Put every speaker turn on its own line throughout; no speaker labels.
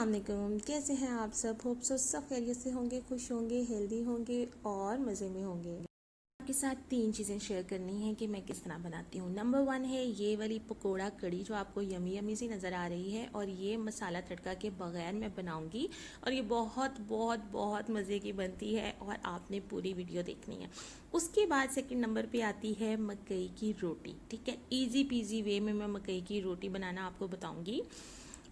अस्सलाम वालेकुम, कैसे हैं आप सब। होप सो सब खैरियत से होंगे, खुश होंगे, हेल्दी होंगे और मज़े में होंगे। आपके साथ 3 चीज़ें शेयर करनी है कि मैं किस तरह बनाती हूँ। नंबर 1 है ये वाली पकोड़ा कड़ी जो आपको यमी यमी सी नज़र आ रही है, और ये मसाला तड़का के बगैर मैं बनाऊँगी और ये बहुत बहुत बहुत मज़े की बनती है और आपने पूरी वीडियो देखनी है। उसके बाद सेकंड नंबर पे आती है मकई की रोटी। ठीक है, ईजी पीजी वे में मैं मकई की रोटी बनाना आपको बताऊँगी,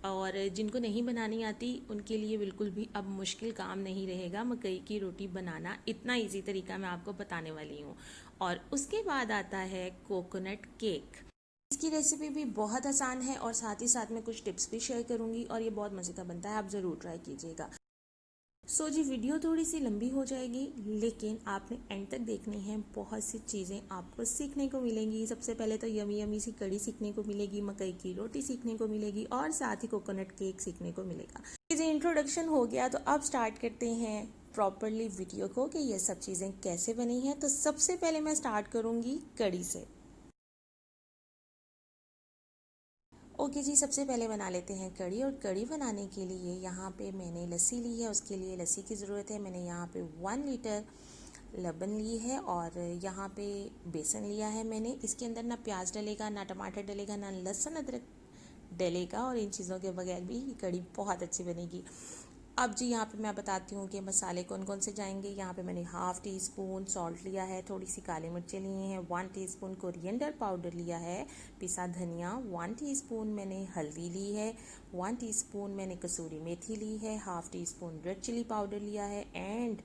और जिनको नहीं बनानी आती उनके लिए बिल्कुल भी अब मुश्किल काम नहीं रहेगा मकई की रोटी बनाना। इतना इजी तरीका मैं आपको बताने वाली हूँ। और उसके बाद आता है कोकोनट केक। इसकी रेसिपी भी बहुत आसान है और साथ ही साथ मैं कुछ टिप्स भी शेयर करूँगी और ये बहुत मज़े का बनता है, आप ज़रूर ट्राई कीजिएगा। जी वीडियो थोड़ी सी लंबी हो जाएगी, लेकिन आपने एंड तक देखनी है। बहुत सी चीज़ें आपको सीखने को मिलेंगी। सबसे पहले तो यमी यमी सी कड़ी सीखने को मिलेगी, मकई की रोटी सीखने को मिलेगी और साथ ही कोकोनट केक सीखने को मिलेगा। चीज़ें इंट्रोडक्शन हो गया, तो अब स्टार्ट करते हैं प्रॉपरली वीडियो को कि ये सब चीज़ें कैसे बनी हैं। तो सबसे पहले मैं स्टार्ट करूँगी कड़ी से। ओके जी, सबसे पहले बना लेते हैं कड़ी। और कड़ी बनाने के लिए यहाँ पे मैंने लस्सी ली है, उसके लिए लस्सी की ज़रूरत है। मैंने यहाँ पे 1 लीटर लबन ली है और यहाँ पे बेसन लिया है मैंने। इसके अंदर ना प्याज डलेगा, ना टमाटर डलेगा, ना लहसुन अदरक डलेगा, और इन चीज़ों के बगैर भी ये कड़ी बहुत अच्छी बनेगी। अब जी यहाँ पे मैं बताती हूँ कि मसाले कौन कौन से जाएंगे। यहाँ पे मैंने 1/2 टीस्पून सॉल्ट लिया है, थोड़ी सी काली मिर्चें लिए हैं, 1 टीस्पून कोरिएंडर पाउडर लिया है, पिसा धनिया, 1 टीस्पून मैंने हल्दी ली है, 1 टीस्पून मैंने कसूरी मेथी ली है, 1/2 टीस्पून रेड चिली पाउडर लिया है एंड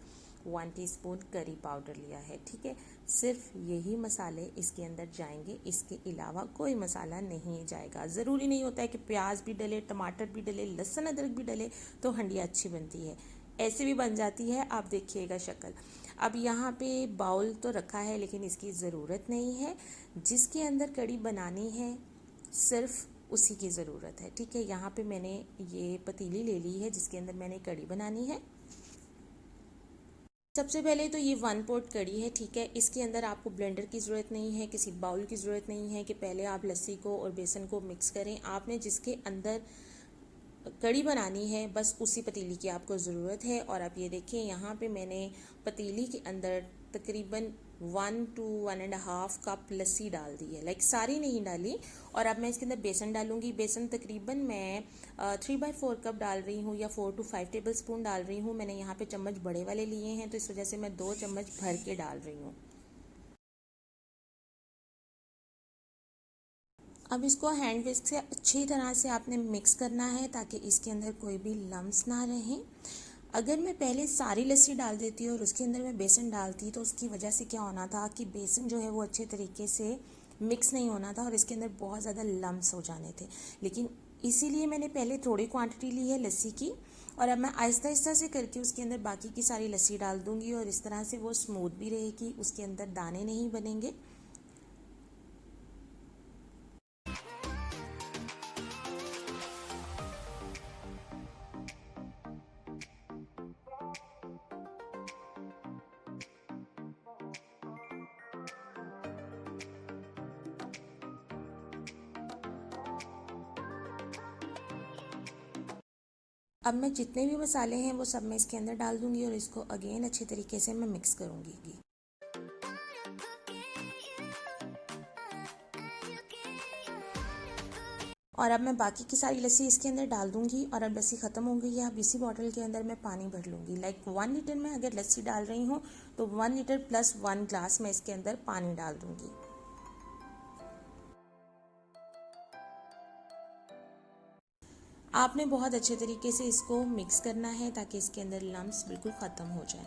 1 टीस्पून करी पाउडर लिया है। ठीक है, सिर्फ यही मसाले इसके अंदर जाएंगे, इसके अलावा कोई मसाला नहीं जाएगा। ज़रूरी नहीं होता है कि प्याज भी डले, टमाटर भी डले, लहसुन अदरक भी डले तो हंडिया अच्छी बनती है। ऐसे भी बन जाती है, आप देखिएगा शक्ल। अब यहाँ पे बाउल तो रखा है लेकिन इसकी ज़रूरत नहीं है। जिसके अंदर कड़ी बनानी है सिर्फ उसी की ज़रूरत है। ठीक है, यहाँ पे मैंने ये पतीली ले ली है जिसके अंदर मैंने कड़ी बनानी है। सबसे पहले तो ये 1 पॉट कड़ी है। ठीक है, इसके अंदर आपको ब्लेंडर की ज़रूरत नहीं है, किसी बाउल की ज़रूरत नहीं है कि पहले आप लस्सी को और बेसन को मिक्स करें। आपने जिसके अंदर कड़ी बनानी है बस उसी पतीली की आपको ज़रूरत है। और आप ये देखिए यहाँ पे मैंने पतीली के अंदर तकरीबन 1 to 1.5 कप लस्सी डाल दी है, लाइक सारी नहीं डाली। और अब मैं इसके अंदर बेसन डालूंगी। बेसन तकरीबन मैं 3/4 कप डाल रही हूँ या 4 to 5 टेबल स्पून डाल रही हूँ। मैंने यहाँ पे चम्मच बड़े वाले लिए हैं तो इस वजह से मैं 2 चम्मच भर के डाल रही हूँ। अब इसको हैंड विस्क से अच्छी तरह से आपने मिक्स करना है ताकि इसके अंदर कोई भी लम्स ना रहें। अगर मैं पहले सारी लस्सी डाल देती और उसके अंदर मैं बेसन डालती तो उसकी वजह से क्या होना था कि बेसन जो है वो अच्छे तरीके से मिक्स नहीं होना था और इसके अंदर बहुत ज़्यादा लम्स हो जाने थे। लेकिन इसीलिए मैंने पहले थोड़ी क्वांटिटी ली है लस्सी की, और अब मैं आहिस्ता आहिस्ता से करके उसके अंदर बाकी की सारी लस्सी डाल दूँगी और इस तरह से वो स्मूथ भी रहेगी, उसके अंदर दाने नहीं बनेंगे। अब मैं जितने भी मसाले हैं वो सब मैं इसके अंदर डाल दूंगी और इसको अगेन अच्छे तरीके से मैं मिक्स करूंगी। और अब मैं बाकी की सारी लस्सी इसके अंदर डाल दूंगी। और अब लस्सी ख़त्म हो गई है, अब इसी बॉटल के अंदर मैं पानी भर लूँगी। लाइक 1 लीटर में अगर लस्सी डाल रही हूँ तो 1 लीटर प्लस 1 ग्लास मैं इसके अंदर पानी डाल दूँगी। आपने बहुत अच्छे तरीके से इसको मिक्स करना है ताकि इसके अंदर लम्स बिल्कुल ख़त्म हो जाए।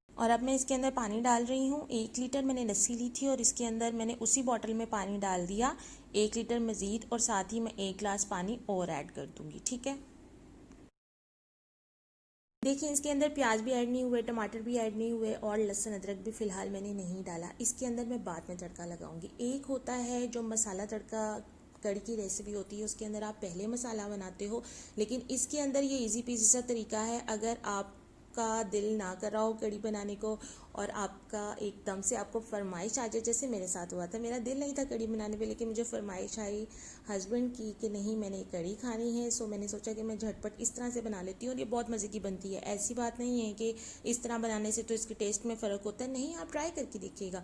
और अब मैं इसके अंदर पानी डाल रही हूँ। 1 लीटर मैंने लस्सी ली थी और इसके अंदर मैंने उसी बॉटल में पानी डाल दिया 1 लीटर मज़ीद, और साथ ही मैं 1 गिलास पानी और ऐड कर दूँगी। ठीक है, देखिए इसके अंदर प्याज भी ऐड नहीं हुए, टमाटर भी ऐड नहीं हुए और लहसुन अदरक भी फ़िलहाल मैंने नहीं डाला। इसके अंदर मैं बाद में तड़का लगाऊंगी। एक होता है जो मसाला तड़का कड़ी की रेसिपी होती है, उसके अंदर आप पहले मसाला बनाते हो, लेकिन इसके अंदर ये इजी पीजी सा तरीका है। अगर आप आपका दिल ना कर रहा हो कड़ी बनाने को और आपका एकदम से आपको फरमाइश आ जाए, जैसे मेरे साथ हुआ था। मेरा दिल नहीं था कड़ी बनाने पे, लेकिन मुझे फरमाइश आई हस्बैंड की कि नहीं मैंने कड़ी खानी है। सो मैंने सोचा कि मैं झटपट इस तरह से बना लेती हूँ और ये बहुत मज़े की बनती है। ऐसी बात नहीं है कि इस तरह बनाने से तो इसके टेस्ट में फ़र्क होता है, नहीं, आप ट्राई करके देखिएगा।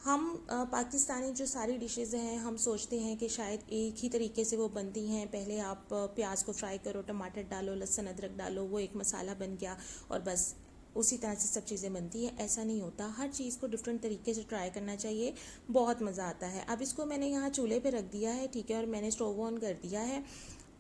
हम पाकिस्तानी जो सारी डिशेज़ हैं हम सोचते हैं कि शायद एक ही तरीके से वो बनती हैं। पहले आप प्याज को फ्राई करो, टमाटर डालो, लहसुन अदरक डालो, वो एक मसाला बन गया और बस उसी तरह से सब चीज़ें बनती है। ऐसा नहीं होता, हर चीज़ को डिफरेंट तरीके से ट्राई करना चाहिए, बहुत मज़ा आता है। अब इसको मैंने यहाँ चूल्हे पे रख दिया है, ठीक है, और मैंने स्टोव ऑन कर दिया है।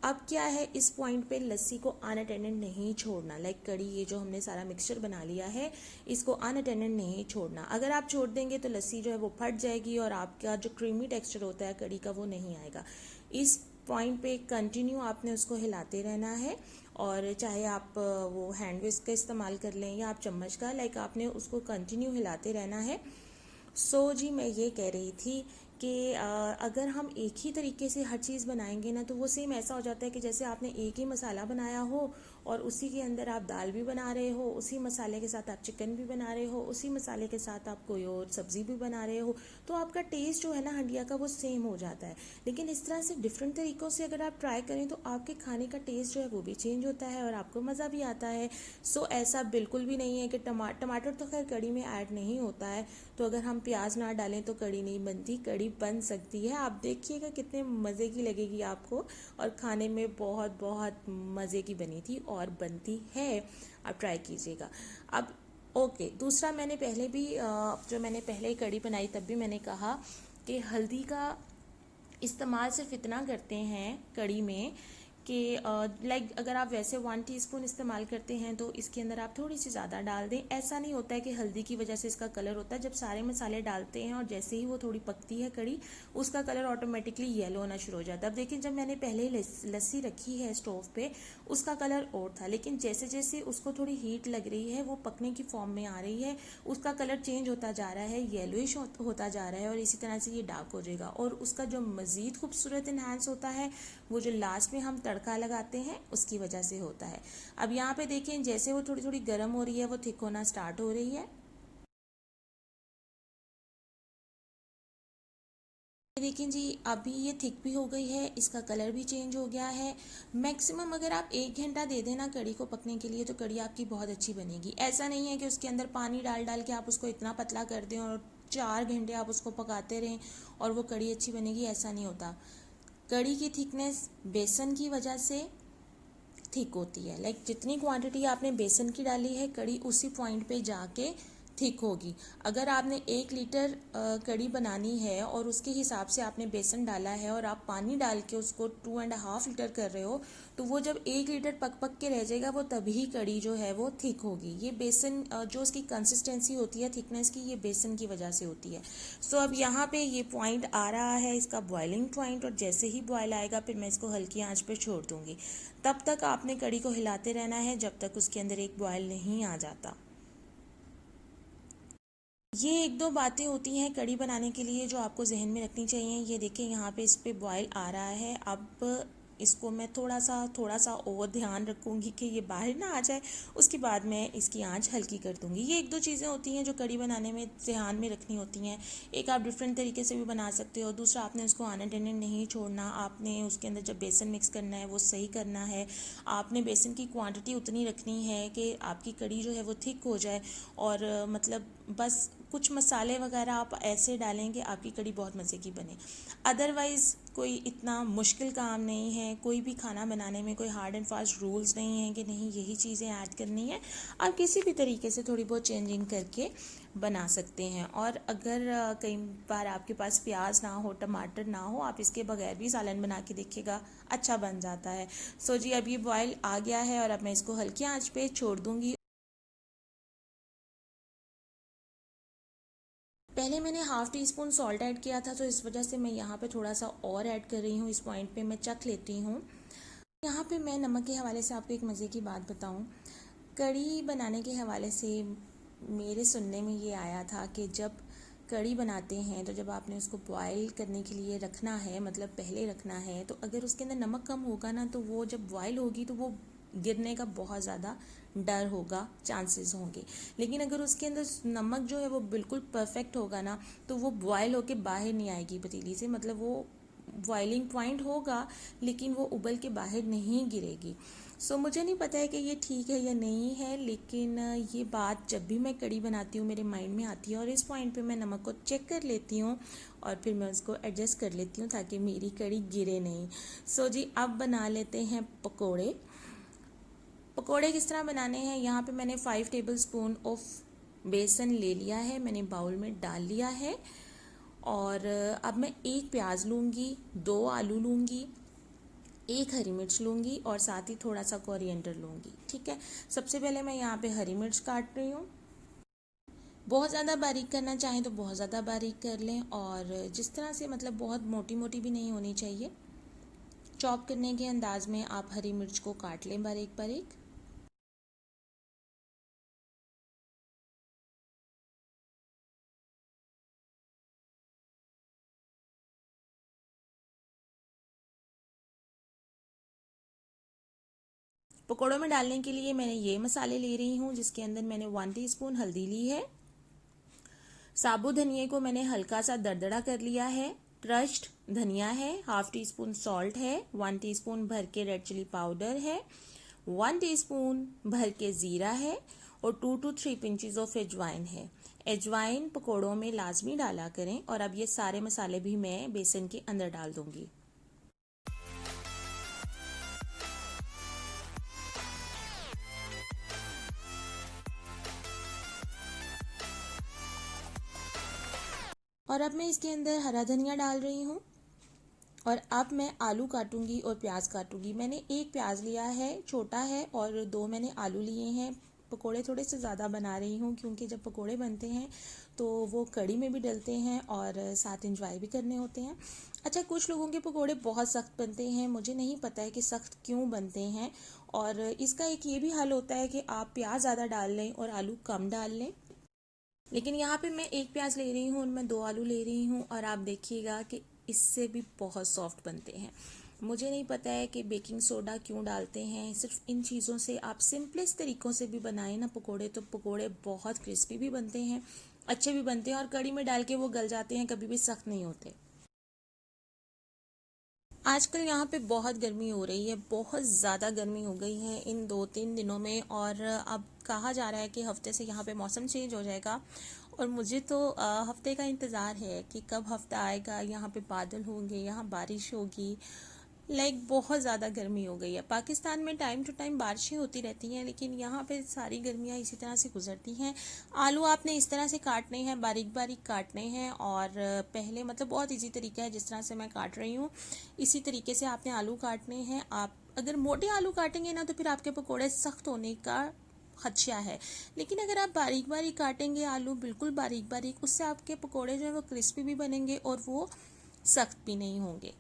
अब क्या है, इस पॉइंट पे लस्सी को अनअटेंडेड नहीं छोड़ना। लाइक कड़ी ये जो हमने सारा मिक्सचर बना लिया है इसको अनअटेंडेड नहीं छोड़ना। अगर आप छोड़ देंगे तो लस्सी जो है वो फट जाएगी और आपका जो क्रीमी टेक्सचर होता है कड़ी का वो नहीं आएगा। इस पॉइंट पे कंटिन्यू आपने उसको हिलाते रहना है, और चाहे आप वो हैंड विस्क का इस्तेमाल कर लें या आप चम्मच का, लाइक आपने उसको कंटिन्यू हिलाते रहना है। जी मैं ये कह रही थी कि अगर हम एक ही तरीके से हर चीज़ बनाएंगे ना तो वो सेम ऐसा हो जाता है कि जैसे आपने एक ही मसाला बनाया हो और उसी के अंदर आप दाल भी बना रहे हो, उसी मसाले के साथ आप चिकन भी बना रहे हो, उसी मसाले के साथ आप कोई और सब्ज़ी भी बना रहे हो, तो आपका टेस्ट जो है ना हंडिया का वो सेम हो जाता है। लेकिन इस तरह से डिफरेंट तरीक़ों से अगर आप ट्राई करें तो आपके खाने का टेस्ट जो है वो भी चेंज होता है और आपको मज़ा भी आता है। ऐसा बिल्कुल भी नहीं है कि टमाटर तो खैर कड़ी में ऐड नहीं होता है, तो अगर हम प्याज ना डालें तो कड़ी नहीं बनती। कड़ी बन सकती है, आप देखिएगा कितने मज़े की लगेगी आपको, और खाने में बहुत बहुत मज़े की बनी थी और बनती है। आप ट्राई कीजिएगा। अब ओके, दूसरा मैंने पहले भी जो मैंने पहले कड़ी बनाई तब भी मैंने कहा कि हल्दी का इस्तेमाल सिर्फ इतना करते हैं कड़ी में कि लाइक अगर आप वैसे 1 टीस्पून इस्तेमाल करते हैं तो इसके अंदर आप थोड़ी सी ज़्यादा डाल दें। ऐसा नहीं होता है कि हल्दी की वजह से इसका कलर होता है। जब सारे मसाले डालते हैं और जैसे ही वो थोड़ी पकती है कड़ी, उसका कलर ऑटोमेटिकली येलो होना शुरू हो जाता है। अब देखिए, जब मैंने पहले ही लस्सी रखी है स्टोव पे उसका कलर और था, लेकिन जैसे जैसे उसको थोड़ी हीट लग रही है, वो पकने की फॉर्म में आ रही है, उसका कलर चेंज होता जा रहा है, येलोइश होता जा रहा है, और इसी तरह से ये डार्क हो जाएगा। और उसका जो मज़ीद खूबसूरत इन्हांस होता है वो जो लास्ट में हम तड़का लगाते हैं उसकी वजह से होता है। अब यहाँ पे देखें, जैसे वो थोड़ी थोड़ी गर्म हो रही है, वो थिक होना स्टार्ट हो रही है। देखिए जी, अभी ये थिक भी हो गई है, इसका कलर भी चेंज हो गया है। मैक्सिमम अगर आप 1 घंटा दे देना कड़ी को पकने के लिए तो कड़ी आपकी बहुत अच्छी बनेगी। ऐसा नहीं है कि उसके अंदर पानी डाल डाल के आप उसको इतना पतला कर दें और 4 घंटे आप उसको पकाते रहें और वो कड़ी अच्छी बनेगी, ऐसा नहीं होता। कड़ी की थिकनेस बेसन की वजह से थिक होती है। लाइक जितनी क्वांटिटी आपने बेसन की डाली है कड़ी उसी पॉइंट पे जाके थिक होगी। अगर आपने 1 लीटर कड़ी बनानी है और उसके हिसाब से आपने बेसन डाला है और आप पानी डाल के उसको 2.5 लीटर कर रहे हो, तो वो जब 1 लीटर पक पक के रह जाएगा वो तभी कड़ी जो है वो थिक होगी। ये बेसन जो उसकी कंसिस्टेंसी होती है थिकनेस की, ये बेसन की वजह से होती है। अब यहाँ पे ये पॉइंट आ रहा है इसका बॉइलिंग पॉइंट, और जैसे ही बॉयल आएगा फिर मैं इसको हल्की आंच पे छोड़ दूंगी। तब तक आपने कड़ी को हिलाते रहना है जब तक उसके अंदर एक बॉयल नहीं आ जाता। ये 1-2 बातें होती हैं कड़ी बनाने के लिए जो आपको जहन में रखनी चाहिए। ये देखिए, यहाँ पे इस पे बॉयल आ रहा है। अब इसको मैं थोड़ा सा और ध्यान रखूँगी कि ये बाहर ना आ जाए। उसके बाद मैं इसकी आंच हल्की कर दूँगी। ये 1-2 चीज़ें होती हैं जो कड़ी बनाने में ध्यान में रखनी होती हैं। एक, आप डिफरेंट तरीके से भी बना सकते हो। दूसरा, आपने उसको अनअटेंडेड नहीं छोड़ना। आपने उसके अंदर जब बेसन मिक्स करना है वो सही करना है। आपने बेसन की क्वांटिटी उतनी रखनी है कि आपकी कड़ी जो है वो थिक हो जाए, और मतलब बस कुछ मसाले वगैरह आप ऐसे डालें कि आपकी कड़ी बहुत मज़े की बने। अदरवाइज़ कोई इतना मुश्किल काम नहीं है। कोई भी खाना बनाने में कोई हार्ड एंड फास्ट रूल्स नहीं है कि नहीं यही चीज़ें ऐड करनी है। आप किसी भी तरीके से थोड़ी बहुत चेंजिंग करके बना सकते हैं। और अगर कई बार आपके पास प्याज ना हो, टमाटर ना हो, आप इसके बगैर भी सालन बना के देखिएगा, अच्छा बन जाता है। जी, अब ये बॉयल आ गया है और अब मैं इसको हल्की आंच पे छोड़ दूँगी। पहले मैंने ½ टीस्पून सॉल्ट ऐड किया था, तो इस वजह से मैं यहाँ पे थोड़ा सा और ऐड कर रही हूँ। इस पॉइंट पे मैं चख लेती हूँ। यहाँ पे मैं नमक के हवाले से आपको एक मज़े की बात बताऊँ। कड़ी बनाने के हवाले से मेरे सुनने में ये आया था कि जब कड़ी बनाते हैं तो जब आपने उसको बॉयल करने के लिए रखना है, मतलब पहले रखना है, तो अगर उसके अंदर नमक कम होगा ना तो वो जब बॉयल होगी तो वो गिरने का बहुत ज़्यादा डर होगा, चांसेस होंगे। लेकिन अगर उसके अंदर नमक जो है वो बिल्कुल परफेक्ट होगा ना, तो वो बॉयल होके बाहर नहीं आएगी पतीली से, मतलब वो बॉइलिंग पॉइंट होगा लेकिन वो उबल के बाहर नहीं गिरेगी। सो मुझे नहीं पता है कि ये ठीक है या नहीं है, लेकिन ये बात जब भी मैं कड़ी बनाती हूँ मेरे माइंड में आती है और इस पॉइंट पे मैं नमक को चेक कर लेती हूँ और फिर मैं उसको एडजस्ट कर लेती हूँ ताकि मेरी कड़ी गिरे नहीं। सो जी, अब बना लेते हैं पकोड़े। पकोड़े किस तरह बनाने हैं, यहाँ पे मैंने 5 टेबल स्पून ऑफ बेसन ले लिया है, मैंने बाउल में डाल लिया है। और अब मैं 1 प्याज लूँगी, 2 आलू लूँगी, 1 हरी मिर्च लूँगी और साथ ही थोड़ा सा कोरिएंडर लूँगी। ठीक है, सबसे पहले मैं यहाँ पे हरी मिर्च काट रही हूँ। बहुत ज़्यादा बारीक करना चाहें तो बहुत ज़्यादा बारीक कर लें, और जिस तरह से मतलब बहुत मोटी मोटी भी नहीं होनी चाहिए। चॉप करने के अंदाज में आप हरी मिर्च को काट लें बारीक बारीक। पकौड़ों में डालने के लिए मैंने ये मसाले ले रही हूँ, जिसके अंदर मैंने 1 टीस्पून हल्दी ली है, साबुत धनिया को मैंने हल्का सा दरदरा कर लिया है, क्रश्ड धनिया है, 1/2 टीस्पून सॉल्ट है, 1 टीस्पून भर के रेड चिली पाउडर है, 1 टीस्पून भर के ज़ीरा है और 2 to 3 पिंचेस ऑफ एजवाइन है। एजवाइन पकौड़ों में लाजमी डाला करें। और अब ये सारे मसाले भी मैं बेसन के अंदर डाल दूंगी। और अब मैं इसके अंदर हरा धनिया डाल रही हूँ। और अब मैं आलू काटूंगी और प्याज काटूंगी। मैंने 1 प्याज लिया है, छोटा है, और 2 मैंने आलू लिए हैं। पकोड़े थोड़े से ज़्यादा बना रही हूँ क्योंकि जब पकोड़े बनते हैं तो वो कड़ी में भी डलते हैं और साथ इंजॉय भी करने होते हैं। अच्छा, कुछ लोगों के पकोड़े बहुत सख्त बनते हैं, मुझे नहीं पता है कि सख्त क्यों बनते हैं। और इसका एक ये भी हल होता है कि आप प्याज ज़्यादा डाल लें और आलू कम डाल लें। लेकिन यहाँ पे मैं 1 प्याज ले रही हूँ और मैं 2 आलू ले रही हूँ, और आप देखिएगा कि इससे भी बहुत सॉफ्ट बनते हैं। मुझे नहीं पता है कि बेकिंग सोडा क्यों डालते हैं। सिर्फ इन चीज़ों से आप सिंपलेस्ट तरीक़ों से भी बनाएं ना पकोड़े, तो पकोड़े बहुत क्रिस्पी भी बनते हैं, अच्छे भी बनते हैं, और कड़ी में डाल के वो गल जाते हैं, कभी भी सख्त नहीं होते। आजकल यहाँ पे बहुत गर्मी हो रही है, बहुत ज़्यादा गर्मी हो गई है इन 2-3 दिनों में। और अब कहा जा रहा है कि हफ्ते से यहाँ पे मौसम चेंज हो जाएगा। और मुझे तो हफ्ते का इंतज़ार है कि कब हफ्ता आएगा, यहाँ पे बादल होंगे, यहाँ बारिश होगी। बहुत ज़्यादा गर्मी हो गई है। पाकिस्तान में टाइम टू टाइम बारिशें होती रहती हैं, लेकिन यहाँ पे सारी गर्मियाँ इसी तरह से गुजरती हैं। आलू आपने इस तरह से काटने हैं, बारीक बारीक काटने हैं। और पहले मतलब बहुत इजी तरीका है, जिस तरह से मैं काट रही हूँ इसी तरीके से आपने आलू काटने हैं। आप अगर मोटे आलू काटेंगे ना तो फिर आपके पकौड़े सख्त होने का खदशा है। लेकिन अगर आप बारीक बारीक काटेंगे आलू, बिल्कुल बारीक बारीक, उससे आपके पकौड़े जो है वो क्रिस्पी भी बनेंगे और वो सख्त भी नहीं होंगे।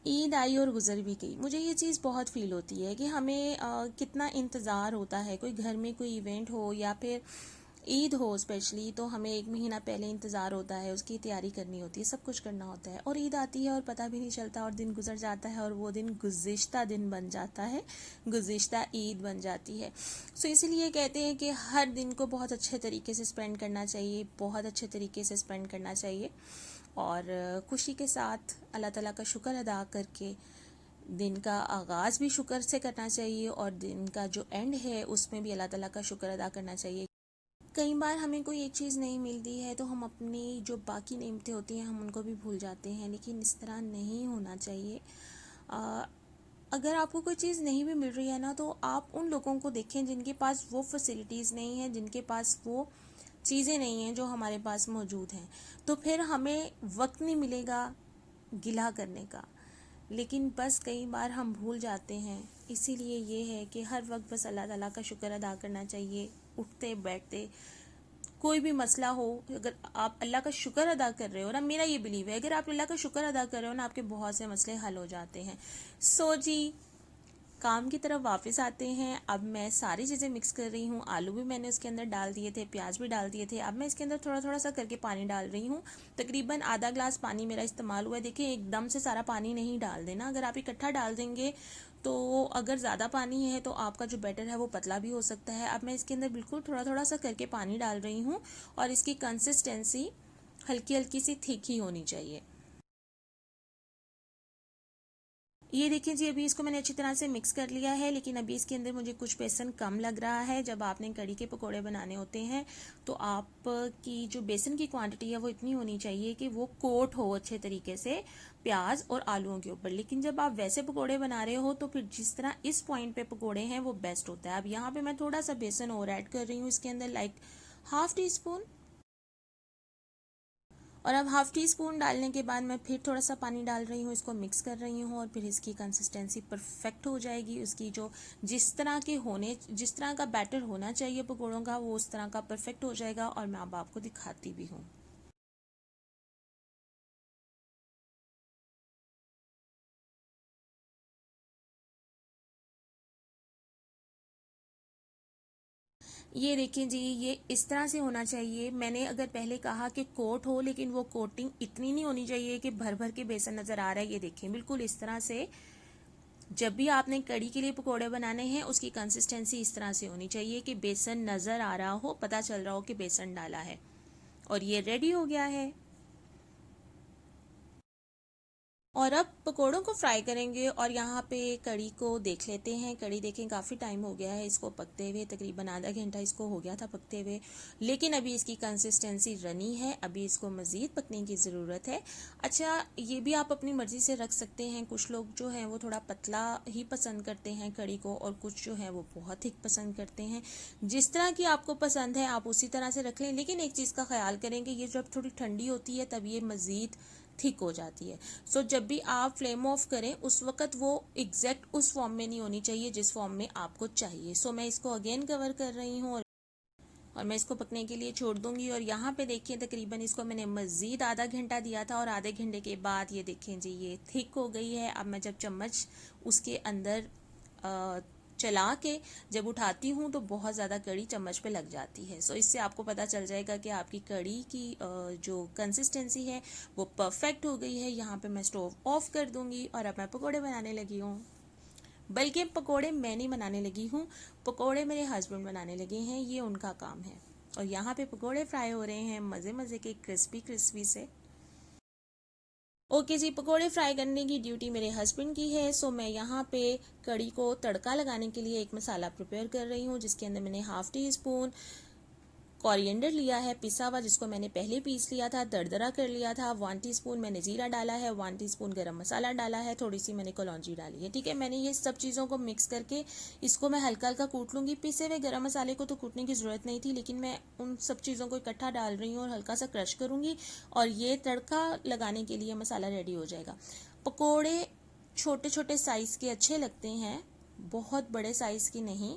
ईद आई और गुजर भी गई। मुझे ये चीज़ बहुत फील होती है कि हमें कितना इंतज़ार होता है। कोई घर में कोई इवेंट हो या फिर ईद हो स्पेशली, तो हमें 1 महीना पहले इंतज़ार होता है, उसकी तैयारी करनी होती है, सब कुछ करना होता है। और ईद आती है और पता भी नहीं चलता और दिन गुजर जाता है और वो दिन गुज़िश्ता दिन बन जाता है, गुज़िश्ता ईद बन जाती है। सो इसीलिए कहते हैं कि हर दिन को बहुत अच्छे तरीके से स्पेंड करना चाहिए, बहुत अच्छे तरीके से स्पेंड करना चाहिए। और खुशी के साथ अल्लाह ताला का शुक्र अदा करके दिन का आगाज़ भी शुक्र से करना चाहिए, और दिन का जो एंड है उसमें भी अल्लाह ताला का शुक्र अदा करना चाहिए। कई बार हमें कोई एक चीज़ नहीं मिलती है तो हम अपनी जो बाकी नेमतें होती हैं हम उनको भी भूल जाते हैं, लेकिन इस तरह नहीं होना चाहिए। आ, अगर आपको कोई चीज़ नहीं भी मिल रही है ना, तो आप उन लोगों को देखें जिनके पास वो फैसिलिटीज़ नहीं है, जिनके पास वो चीज़ें नहीं हैं जो हमारे पास मौजूद हैं। तो फिर हमें वक्त नहीं मिलेगा गिला करने का, लेकिन बस कई बार हम भूल जाते हैं। इसीलिए ये है कि हर वक्त बस अल्लाह ताला का शुक्र अदा करना चाहिए। उठते बैठते कोई भी मसला हो, अगर आप अल्लाह का शुक्र अदा कर रहे हो ना, मेरा ये बिलीव है, अगर आप अल्लाह का शुक्र अदा कर रहे हो ना, आपके बहुत से मसले हल हो जाते हैं। सो जी, काम की तरफ वापस आते हैं। अब मैं सारी चीज़ें मिक्स कर रही हूँ। आलू भी मैंने उसके अंदर डाल दिए थे, प्याज भी डाल दिए थे। अब मैं इसके अंदर थोड़ा थोड़ा सा करके पानी डाल रही हूँ। तकरीबन आधा ग्लास पानी मेरा इस्तेमाल हुआ है। देखिए एकदम से सारा पानी नहीं डाल देना, अगर आप इकट्ठा डाल देंगे तो अगर ज़्यादा पानी है तो आपका जो बैटर है वो पतला भी हो सकता है। अब मैं इसके अंदर बिल्कुल थोड़ा थोड़ा सा करके पानी डाल रही हूँ और इसकी कंसिस्टेंसी हल्की हल्की सी थिक ही होनी चाहिए। ये देखिए जी, अभी इसको मैंने अच्छी तरह से मिक्स कर लिया है, लेकिन अभी इसके अंदर मुझे कुछ बेसन कम लग रहा है। जब आपने कड़ी के पकोड़े बनाने होते हैं तो आपकी जो बेसन की क्वांटिटी है वो इतनी होनी चाहिए कि वो कोट हो अच्छे तरीके से प्याज और आलूओं के ऊपर। लेकिन जब आप वैसे पकोड़े बना रहे हो तो फिर जिस तरह इस पॉइंट पे पकोड़े हैं वो बेस्ट होता है। अब यहाँ पे मैं थोड़ा सा बेसन और ऐड कर रही हूँ इसके अंदर, लाइक हाफ टी स्पून। और अब हाफ टी स्पून डालने के बाद मैं फिर थोड़ा सा पानी डाल रही हूँ, इसको मिक्स कर रही हूँ और फिर इसकी कंसिस्टेंसी परफेक्ट हो जाएगी। उसकी जो जिस तरह का बैटर होना चाहिए पकौड़ों का वो उस तरह का परफेक्ट हो जाएगा। और मैं अब आपको दिखाती भी हूँ। ये देखिए जी, ये इस तरह से होना चाहिए। मैंने अगर पहले कहा कि कोट हो, लेकिन वो कोटिंग इतनी नहीं होनी चाहिए कि भर भर के बेसन नज़र आ रहा है। ये देखिए बिल्कुल इस तरह से। जब भी आपने कड़ी के लिए पकोड़े बनाने हैं उसकी कंसिस्टेंसी इस तरह से होनी चाहिए कि बेसन नज़र आ रहा हो, पता चल रहा हो कि बेसन डाला है। और ये रेडी हो गया है। और अब पकोड़ों को फ्राई करेंगे और यहाँ पे कड़ी को देख लेते हैं। कड़ी देखें काफ़ी टाइम हो गया है इसको पकते हुए, तकरीबन आधा घंटा इसको हो गया था पकते हुए, लेकिन अभी इसकी कंसिस्टेंसी रनी है। अभी इसको मज़ीद पकने की ज़रूरत है। अच्छा, ये भी आप अपनी मर्ज़ी से रख सकते हैं। कुछ लोग जो हैं वो थोड़ा पतला ही पसंद करते हैं कड़ी को, और कुछ जो है वो बहुत थिक पसंद करते हैं। जिस तरह की आपको पसंद है आप उसी तरह से रख लें, लेकिन एक चीज़ का ख्याल करेंगे, ये जब थोड़ी ठंडी होती है तब ये मज़ीद थिक हो जाती है। सो जब भी आप फ्लेम ऑफ करें उस वक्त वो एग्जैक्ट उस फॉर्म में नहीं होनी चाहिए जिस फॉर्म में आपको चाहिए। सो मैं इसको अगेन कवर कर रही हूँ और मैं इसको पकने के लिए छोड़ दूंगी। और यहाँ पे देखिए तकरीबन इसको मैंने मज़ीद आधा घंटा दिया था और आधे घंटे के बाद ये देखें जी, ये थिक हो गई है। अब मैं जब चम्मच उसके अंदर चला के जब उठाती हूँ तो बहुत ज़्यादा कड़ी चम्मच पे लग जाती है। सो इससे आपको पता चल जाएगा कि आपकी कड़ी की जो कंसिस्टेंसी है वो परफेक्ट हो गई है। यहाँ पे मैं स्टोव ऑफ कर दूँगी और अब मैं पकोड़े बनाने लगी हूँ। बल्कि पकोड़े मैं नहीं बनाने लगी हूँ, पकोड़े मेरे हस्बैंड बनाने लगे हैं, ये उनका काम है। और यहाँ पे पकोड़े फ्राई हो रहे हैं मज़े मज़े के, क्रिस्पी क्रिस्पी से। ओके जी, पकोड़े फ्राई करने की ड्यूटी मेरे हस्बैंड की है। सो मैं यहाँ पे कड़ी को तड़का लगाने के लिए एक मसाला प्रिपेयर कर रही हूँ, जिसके अंदर मैंने हाफ़ टी स्पून कोरिएंडर लिया है पिसा हुआ, जिसको मैंने पहले पीस लिया था, दरदरा कर लिया था। 1 टीस्पून मैंने जीरा डाला है, 1 टीस्पून गरम मसाला डाला है, थोड़ी सी मैंने कलौंजी डाली है। ठीक है, मैंने ये सब चीज़ों को मिक्स करके इसको मैं हल्का हल्का कूट लूँगी। पिसे हुए गरम मसाले को तो कूटने की ज़रूरत नहीं थी, लेकिन मैं उन सब चीज़ों को इकट्ठा डाल रही हूँ और हल्का सा क्रश करूँगी और ये तड़का लगाने के लिए मसाला रेडी हो जाएगा। पकौड़े छोटे छोटे साइज़ के अच्छे लगते हैं, बहुत बड़े साइज़ की नहीं।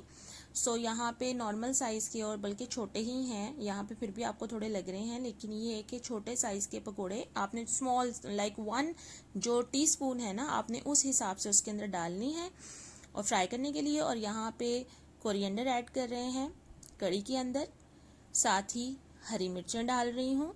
सो यहाँ पे नॉर्मल साइज़ के और बल्कि छोटे ही हैं, यहाँ पे फिर भी आपको थोड़े लग रहे हैं, लेकिन ये है कि छोटे साइज़ के पकोड़े आपने स्मॉल लाइक 1 जो टीस्पून है ना, आपने उस हिसाब से उसके अंदर डालनी है और फ्राई करने के लिए। और यहाँ पे कोरिएंडर ऐड कर रहे हैं कड़ी के अंदर, साथ ही हरी मिर्चें डाल रही हूँ।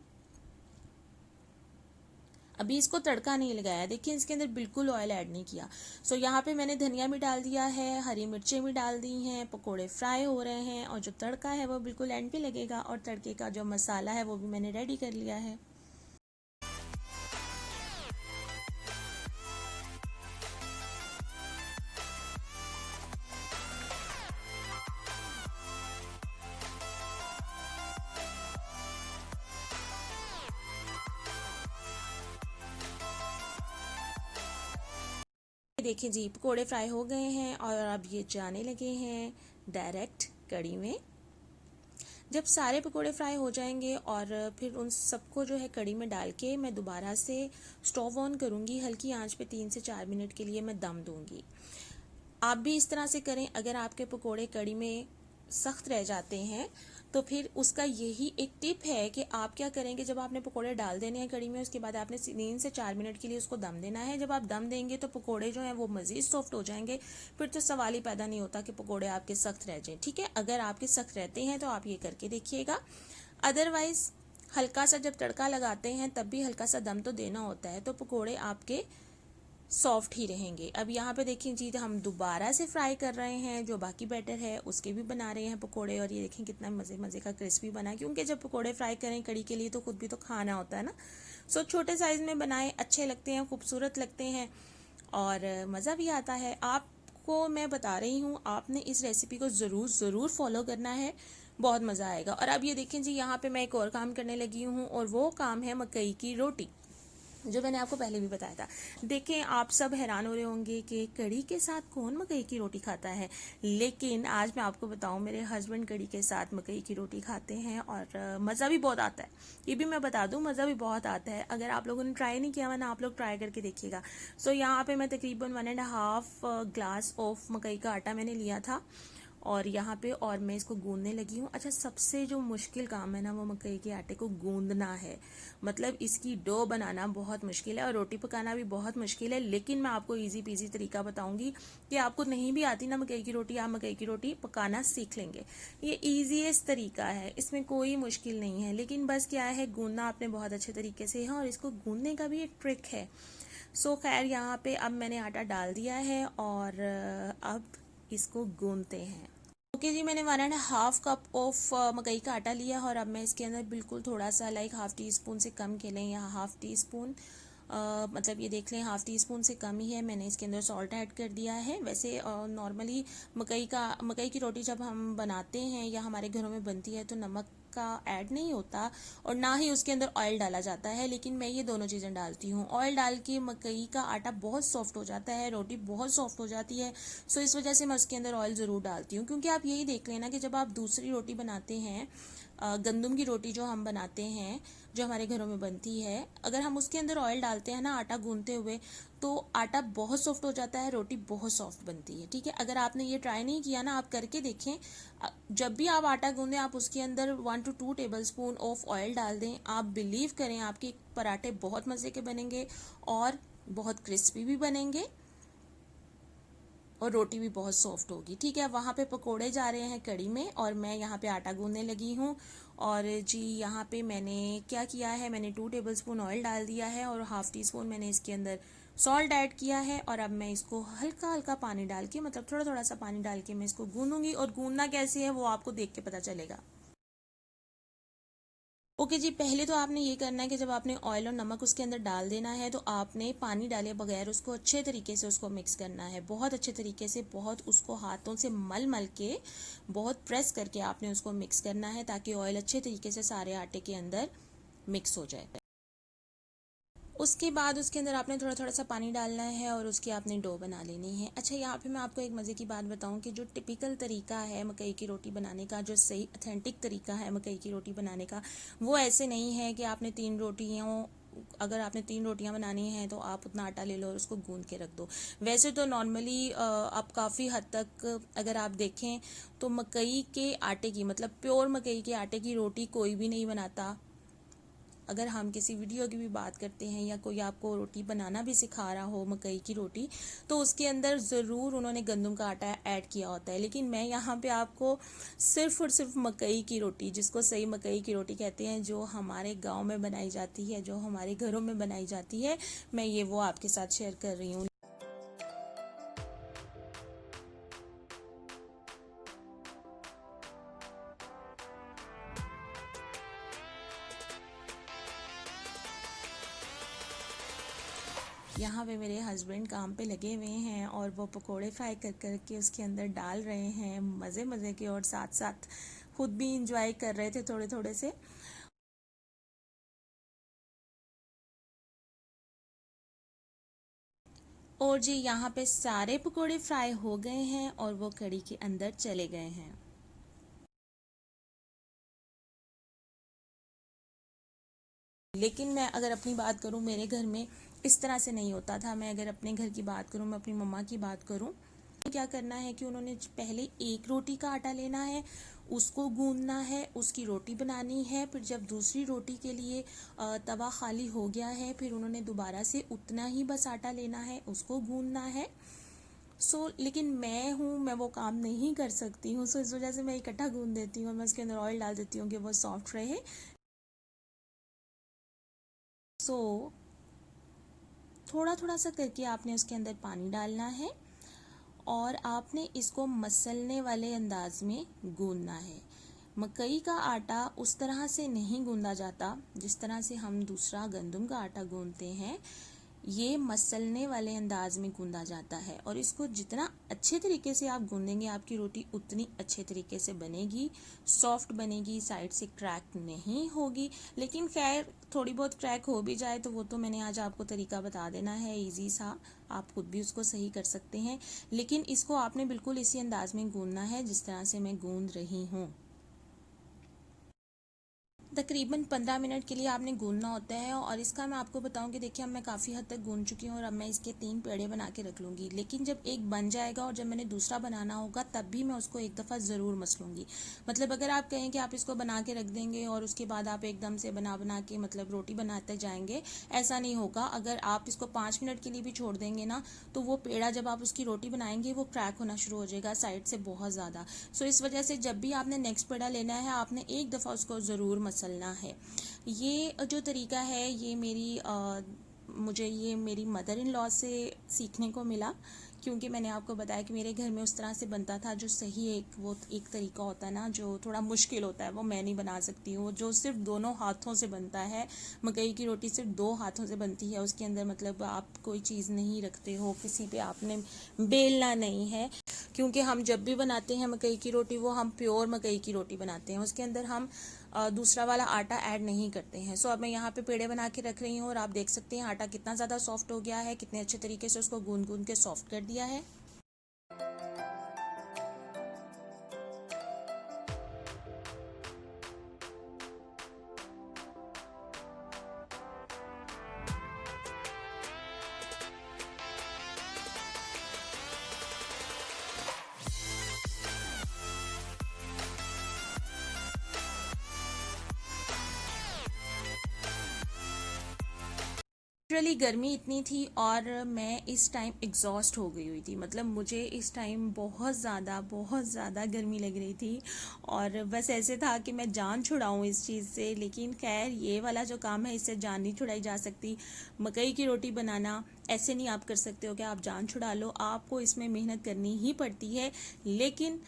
अभी इसको तड़का नहीं लगाया, देखिए इसके अंदर बिल्कुल ऑयल ऐड नहीं किया। सो यहाँ पे मैंने धनिया भी डाल दिया है, हरी मिर्चें भी डाल दी हैं, पकोड़े फ्राई हो रहे हैं और जो तड़का है वो बिल्कुल एंड पे लगेगा। और तड़के का जो मसाला है वो भी मैंने रेडी कर लिया है। देखिए जी, पकोड़े फ्राई हो गए हैं और अब ये जाने लगे हैं डायरेक्ट कड़ी में। जब सारे पकोड़े फ्राई हो जाएंगे और फिर उन सबको जो है कड़ी में डाल के मैं दोबारा से स्टोव ऑन करूँगी, हल्की आंच पे 3 से 4 मिनट के लिए मैं दम दूँगी। आप भी इस तरह से करें। अगर आपके पकोड़े कड़ी में सख्त रह जाते हैं तो फिर उसका यही एक टिप है कि आप क्या करेंगे, जब आपने पकोड़े डाल देने हैं कढ़ी में, उसके बाद आपने 3 से 4 मिनट के लिए उसको दम देना है। जब आप दम देंगे तो पकोड़े जो हैं वो मज़ीद सॉफ्ट हो जाएंगे, फिर तो सवाल ही पैदा नहीं होता कि पकोड़े आपके सख्त रह जाएं। ठीक है, अगर आपके सख्त रहते हैं तो आप ये करके देखिएगा। अदरवाइज़ हल्का सा जब तड़का लगाते हैं तब भी हल्का सा दम तो देना होता है, तो पकोड़े आपके सॉफ्ट ही रहेंगे। अब यहाँ पे देखिए जी, हम दोबारा से फ्राई कर रहे हैं, जो बाकी बैटर है उसके भी बना रहे हैं पकोड़े, और ये देखें कितना मज़े मज़े का क्रिस्पी बना है, क्योंकि जब पकोड़े फ्राई करें कड़ी के लिए तो खुद भी तो खाना होता है ना। सो छोटे साइज़ में बनाएं, अच्छे लगते हैं, खूबसूरत लगते हैं और मज़ा भी आता है। आपको मैं बता रही हूँ, आपने इस रेसिपी को ज़रूर ज़रूर फॉलो करना है, बहुत मज़ा आएगा। और अब ये देखें जी, यहाँ पे मैं एक और काम करने लगी हूँ, और वो काम है मकई की रोटी, जो मैंने आपको पहले भी बताया था। देखें, आप सब हैरान हो रहे होंगे कि कढ़ी के साथ कौन मकई की रोटी खाता है, लेकिन आज मैं आपको बताऊं, मेरे हस्बैंड कढ़ी के साथ मकई की रोटी खाते हैं और मज़ा भी बहुत आता है। ये भी मैं बता दूं, मज़ा भी बहुत आता है। अगर आप लोगों ने ट्राई नहीं किया हुआ ना, आप लोग ट्राई करके देखिएगा। सो यहाँ पे मैं तकरीबन 1.5 ग्लास ऑफ मकई का आटा मैंने लिया था, और यहाँ पे और मैं इसको गूंदने लगी हूँ। अच्छा, सबसे जो मुश्किल काम है ना, वो मकई के आटे को गूंदना है। मतलब इसकी डो बनाना बहुत मुश्किल है और रोटी पकाना भी बहुत मुश्किल है, लेकिन मैं आपको इजी पीजी तरीका बताऊंगी कि आपको नहीं भी आती ना मकई की रोटी, आप मकई की रोटी पकाना सीख लेंगे। ये ईजीएस्ट तरीका है, इसमें कोई मुश्किल नहीं है, लेकिन बस क्या है, गूंदना आपने बहुत अच्छे तरीके से है, और इसको गूंदने का भी एक ट्रिक है। सो खैर, यहाँ पे अब मैंने आटा डाल दिया है और अब इसको गूंदते हैं। ओके जी, मैंने 1.5 कप ऑफ मकई का आटा लिया, और अब मैं इसके अंदर बिल्कुल थोड़ा सा, लाइक हाफ टी स्पून से कम के लें, या हाफ टी स्पून, मतलब ये देख लें हाफ टी स्पून से कम ही है। मैंने इसके अंदर सॉल्ट ऐड कर दिया है। वैसे नॉर्मली मकई की रोटी जब हम बनाते हैं या हमारे घरों में बनती है तो नमक का ऐड नहीं होता, और ना ही उसके अंदर ऑयल डाला जाता है, लेकिन मैं ये दोनों चीज़ें डालती हूँ। ऑयल डाल के मकई का आटा बहुत सॉफ्ट हो जाता है, रोटी बहुत सॉफ्ट हो जाती है। सो इस वजह से मैं उसके अंदर ऑयल ज़रूर डालती हूँ, क्योंकि आप यही देख लेना कि जब आप दूसरी रोटी बनाते हैं, गंदम की रोटी जो हम बनाते हैं, जो हमारे घरों में बनती है, अगर हम उसके अंदर ऑयल डालते हैं ना आटा गूंदते हुए, तो आटा बहुत सॉफ्ट हो जाता है, रोटी बहुत सॉफ्ट बनती है। ठीक है, अगर आपने ये ट्राई नहीं किया ना, आप करके देखें। जब भी आप आटा गूंदें, आप उसके अंदर 1 to 2 table spoon of oil डाल दें। आप बिलीव करें, आपके पराठे बहुत मज़े के बनेंगे और बहुत क्रिस्पी भी बनेंगे, और रोटी भी बहुत सॉफ्ट होगी। ठीक है, वहाँ पे पकोड़े जा रहे हैं कड़ी में, और मैं यहाँ पे आटा गूंदने लगी हूँ। और जी, यहाँ पे मैंने क्या किया है, मैंने 2 टेबल स्पून ऑयल डाल दिया है, और हाफ टी स्पून मैंने इसके अंदर सॉल्ट ऐड किया है। और अब मैं इसको हल्का हल्का पानी डाल के, मतलब थोड़ा थोड़ा सा पानी डाल के मैं इसको गूंदूंगी, और गूंदना कैसे है वो आपको देख के पता चलेगा। ओके जी, पहले तो आपने ये करना है कि जब आपने ऑयल और नमक उसके अंदर डाल देना है, तो आपने पानी डाले बगैर उसको अच्छे तरीके से उसको मिक्स करना है, बहुत अच्छे तरीके से, बहुत उसको हाथों से मल मल के, बहुत प्रेस करके आपने उसको मिक्स करना है, ताकि ऑयल अच्छे तरीके से सारे आटे के अंदर मिक्स हो जाए। उसके बाद उसके अंदर आपने थोड़ा थोड़ा सा पानी डालना है, और उसकी आपने डो बना लेनी है। अच्छा, यहाँ पे मैं आपको एक मज़े की बात बताऊँ कि जो टिपिकल तरीका है मकई की रोटी बनाने का, जो सही ऑथेंटिक तरीका है मकई की रोटी बनाने का, वो ऐसे नहीं है कि आपने 3 रोटियों अगर आपने 3 रोटियां बनानी हैं तो आप उतना आटा ले लो और उसको गूंद के रख दो। वैसे तो नॉर्मली आप काफ़ी हद तक अगर आप देखें तो मकई के आटे की, मतलब प्योर मकई के आटे की रोटी कोई भी नहीं बनाता। अगर हम किसी वीडियो की भी बात करते हैं, या कोई आपको रोटी बनाना भी सिखा रहा हो मकई की रोटी, तो उसके अंदर ज़रूर उन्होंने गंदम का आटा ऐड किया होता है। लेकिन मैं यहाँ पे आपको सिर्फ़ और सिर्फ मकई की रोटी, जिसको सही मकई की रोटी कहते हैं, जो हमारे गांव में बनाई जाती है, जो हमारे घरों में बनाई जाती है, मैं ये वो आपके साथ शेयर कर रही हूँ। यहाँ पे मेरे हस्बैंड काम पे लगे हुए हैं, और वो पकोड़े फ्राई कर कर के उसके अंदर डाल रहे हैं, मज़े मज़े के, और साथ साथ खुद भी इंजॉय कर रहे थे थोड़े थोड़े से। और जी, यहाँ पे सारे पकोड़े फ्राई हो गए हैं, और वो कढ़ी के अंदर चले गए हैं। लेकिन मैं अगर अपनी बात करूँ, मेरे घर में इस तरह से नहीं होता था। मैं अगर अपने घर की बात करूँ, मैं अपनी मम्मा की बात करूँ, क्या करना है कि उन्होंने पहले एक रोटी का आटा लेना है, उसको गूंदना है, उसकी रोटी बनानी है। फिर जब दूसरी रोटी के लिए तवा खाली हो गया है, फिर उन्होंने दोबारा से उतना ही बस आटा लेना है, उसको गूंदना है। लेकिन मैं वो काम नहीं कर सकती हूँ, इस वजह से मैं इकट्ठा गूंद देती हूँ और मैं उसके अंदर ऑयल डाल देती हूँ कि वो सॉफ्ट रहे। थोड़ा थोड़ा सा करके आपने उसके अंदर पानी डालना है और आपने इसको मसलने वाले अंदाज में गूंदना है। मकई का आटा उस तरह से नहीं गूंदा जाता जिस तरह से हम दूसरा गंदम का आटा गूंदते हैं। ये मसलने वाले अंदाज में गूंदा जाता है और इसको जितना अच्छे तरीके से आप गूंदेंगे आपकी रोटी उतनी अच्छे तरीके से बनेगी, सॉफ्ट बनेगी, साइड से क्रैक नहीं होगी। लेकिन खैर थोड़ी बहुत क्रैक हो भी जाए तो वो तो मैंने आज आपको तरीका बता देना है, इजी सा, आप खुद भी उसको सही कर सकते हैं। लेकिन इसको आपने बिल्कुल इसी अंदाज में गूंदना है जिस तरह से मैं गूंद रही हूँ। तकरीबन 15 मिनट के लिए आपने गूंदना होता है और इसका मैं आपको बताऊं कि देखिए अब मैं काफ़ी हद तक गूंद चुकी हूँ और अब मैं इसके 3 पेड़े बना के रख लूँगी। लेकिन जब एक बन जाएगा और जब मैंने दूसरा बनाना होगा तब भी मैं उसको एक दफ़ा ज़रूर मसलूँगी। मतलब अगर आप कहें कि आप इसको बना के रख देंगे और उसके बाद आप एकदम से बना बना के मतलब रोटी बनाते जाएंगे, ऐसा नहीं होगा। अगर आप इसको 5 मिनट के लिए भी छोड़ देंगे ना तो वो पेड़ा जब आप उसकी रोटी बनाएंगे वो क्रैक होना शुरू हो जाएगा साइड से बहुत ज़्यादा। इस वजह से जब भी आपने नेक्स्ट पेड़ा लेना है आपने एक दफ़ा उसको ज़रूर मसलना है। ये जो तरीका है ये मुझे ये मेरी मदर इन लॉ से सीखने को मिला, क्योंकि मैंने आपको बताया कि मेरे घर में उस तरह से बनता था जो सही एक तरीका होता है ना जो थोड़ा मुश्किल होता है, वो मैं नहीं बना सकती हूँ। जो सिर्फ दोनों हाथों से बनता है, मकई की रोटी सिर्फ 2 हाथों से बनती है, उसके अंदर मतलब आप कोई चीज़ नहीं रखते हो, किसी पे आपने बेलना नहीं है। क्योंकि हम जब भी बनाते हैं मकई की रोटी वो हम प्योर मकई की रोटी बनाते हैं, उसके अंदर हम दूसरा वाला आटा ऐड नहीं करते हैं। अब मैं यहाँ पे पेड़े बना के रख रही हूँ और आप देख सकते हैं आटा कितना ज़्यादा सॉफ्ट हो गया है, कितने अच्छे तरीके से उसको गूंद गूंद के सॉफ्ट कर दिया है। लिटरली गर्मी इतनी थी और मैं इस टाइम एग्जॉस्ट हो गई हुई थी, मतलब मुझे इस टाइम बहुत ज़्यादा गर्मी लग रही थी और बस ऐसे था कि मैं जान छुड़ाऊँ इस चीज़ से। लेकिन खैर ये वाला जो काम है इससे जान नहीं छुड़ाई जा सकती। मकई की रोटी बनाना ऐसे नहीं आप कर सकते हो कि आप जान छुड़ा लो, आपको इसमें मेहनत करनी ही पड़ती है। लेकिन